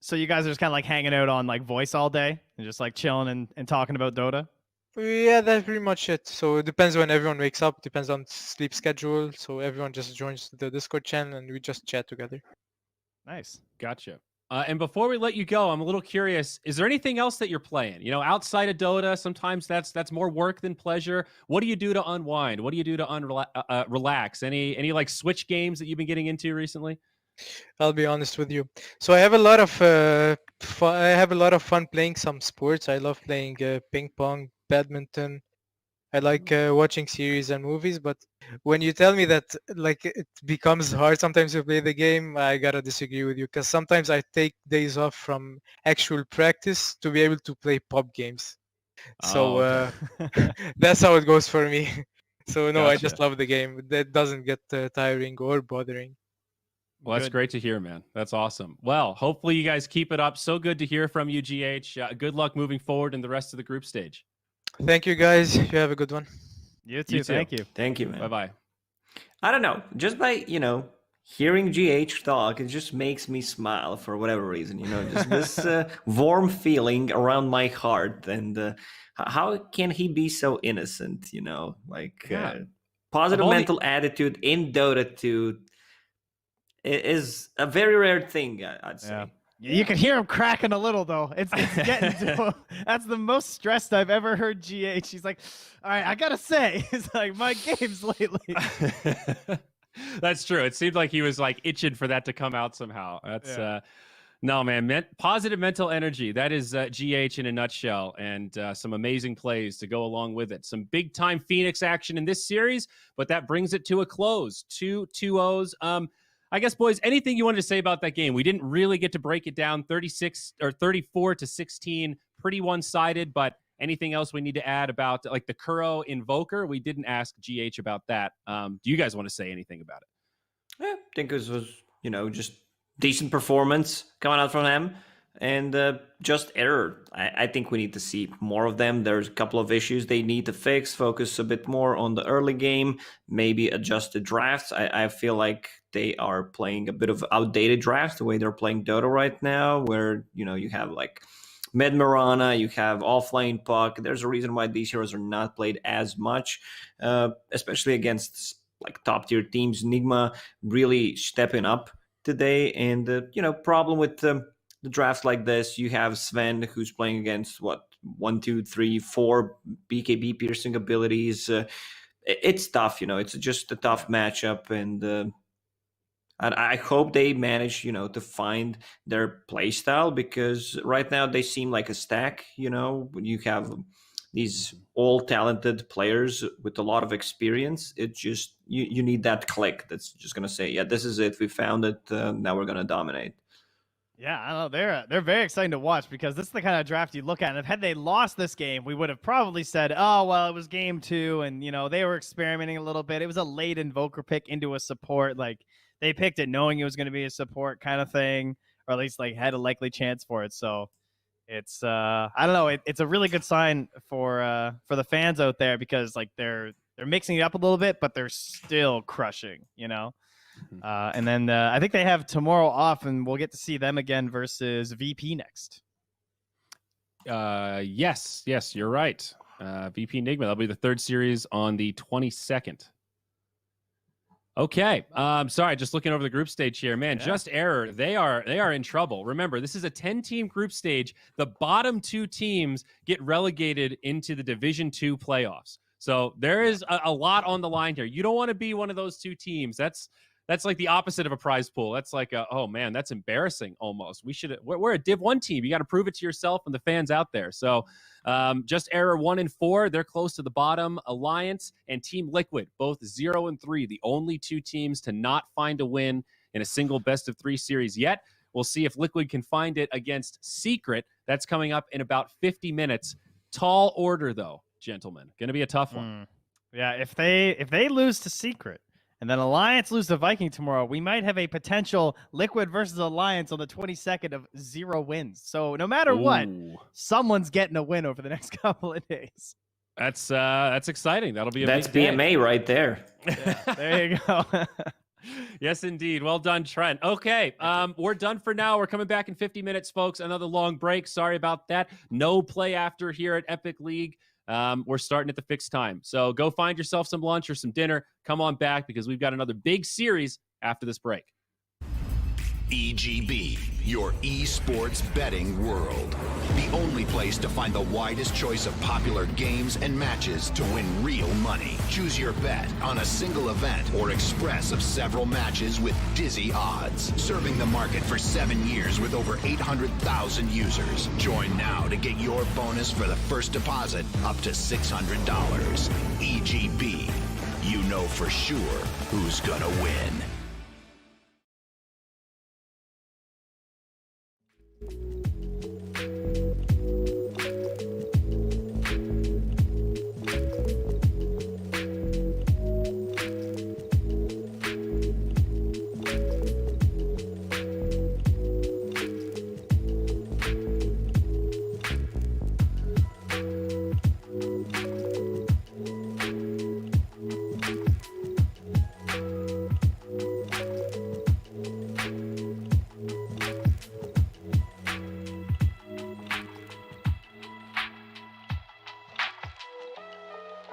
So you guys are just kind of like hanging out on like voice all day and just like chilling and talking about Dota. Yeah, that's pretty much it. So it depends when everyone wakes up, depends on sleep schedule. So everyone just joins the Discord channel and we just chat together. Nice. Gotcha. And before we let you go, I'm a little curious. Is there anything else that you're playing? You know, outside of Dota, sometimes that's more work than pleasure. What do you do to unwind? What do you do to relax? Any like Switch games that you've been getting into recently? I'll be honest with you. So I have a lot of I have a lot of fun playing some sports. I love playing ping pong, badminton. I like watching series and movies, but when you tell me that like it becomes hard sometimes to play the game, I gotta disagree with you because sometimes I take days off from actual practice to be able to play pub games. So Oh, okay. that's how it goes for me. So no, I just Gotcha. love the game. That doesn't get tiring or bothering. Well, that's Good. great to hear, man. That's awesome. Well, hopefully you guys keep it up. So good to hear from you, GH. Good luck moving forward in the rest of the group stage. Thank you guys. You have a good one. You too. You too. Thank you. Thank you, man. Bye-bye. I don't know. Just by, hearing GH talk, it just makes me smile for whatever reason. Just this warm feeling around my heart. And how can he be so innocent? Yeah. Positive Of all the- mental attitude in Dota 2 is a very rare thing, I'd say. Yeah. You can hear him cracking a little though. It's getting to him. That's the most stressed I've ever heard GH. He's like, all right, I gotta say, it's like my games lately. That's true. It seemed like he was like itching for that to come out somehow. That's no, man. Positive mental energy. That is GH in a nutshell, and some amazing plays to go along with it. Some big time Phoenix action in this series, but that brings it to a close. 2-2-0s. I guess, boys, anything you wanted to say about that game? We didn't really get to break it down. 34-16, pretty one-sided, but anything else we need to add about like the Kuro Invoker? We didn't ask GH about that. Do you guys want to say anything about it? I think it was, just decent performance coming out from him. And just error. I think we need to see more of them. There's a couple of issues they need to fix, focus a bit more on the early game, maybe adjust the drafts. I feel like they are playing a bit of outdated drafts, the way they're playing Dota right now, where, you have like mid Mirana, you have offlane Puck. There's a reason why these heroes are not played as much, especially against like top tier teams. Nigma really stepping up today. And, problem with the drafts like this, you have Sven, who's playing against 1, 2, 3, 4 BKB piercing abilities. It's tough, it's just a tough matchup, and I hope they manage, to find their playstyle, because right now they seem like a stack. When you have these all talented players with a lot of experience, it just you need that click that's just gonna say, yeah, this is it, we found it, now we're gonna dominate. Yeah, I don't know. They're very exciting to watch, because this is the kind of draft you look at. And had they lost this game, we would have probably said, oh, well, it was game 2, and, they were experimenting a little bit. It was a late Invoker pick into a support. Like, they picked it knowing it was going to be a support kind of thing, or at least, like, had a likely chance for it. So it's, I don't know. It's a really good sign for the fans out there, because, like, they're mixing it up a little bit, but they're still crushing, And then I think they have tomorrow off, and we'll get to see them again versus VP next. Yes, you're right. VP Nigma, that'll be the third series on the 22nd. Okay. Sorry, just looking over the group stage here, man. Yeah. Just error. They are in trouble. Remember, this is a 10-team group stage. The bottom 2 teams get relegated into the Division 2 playoffs. So there is a lot on the line here. You don't want to be one of those 2 teams. That's like the opposite of a prize pool. That's like, oh man, that's embarrassing almost. We're a Div 1 team. You got to prove it to yourself and the fans out there. So just error 1 and 4. They're close to the bottom. Alliance and Team Liquid, both 0 and 3, the only 2 teams to not find a win in a single best of 3 series yet. We'll see if Liquid can find it against Secret. That's coming up in about 50 minutes. Tall order though, gentlemen. Going to be a tough one. Yeah, if they lose to Secret, and then Alliance lose to Viking tomorrow, we might have a potential Liquid versus Alliance on the 22nd of 0 wins. So no matter what, someone's getting a win over the next couple of days. That's exciting. That'll be that's BMA right there. Yeah, there you go. Yes, indeed. Well done, Trent. Okay, we're done for now. We're coming back in 50 minutes, folks. Another long break. Sorry about that. No play after here at Epic League. We're starting at the fixed time. So go find yourself some lunch or some dinner. Come on back, because we've got another big series after this break. EGB, your esports betting world. The only place to find the widest choice of popular games and matches to win real money. Choose your bet on a single event or express of several matches with dizzy odds. Serving the market for 7 years with over 800,000 users. Join now to get your bonus for the first deposit up to $600. EGB, you know for sure who's gonna win.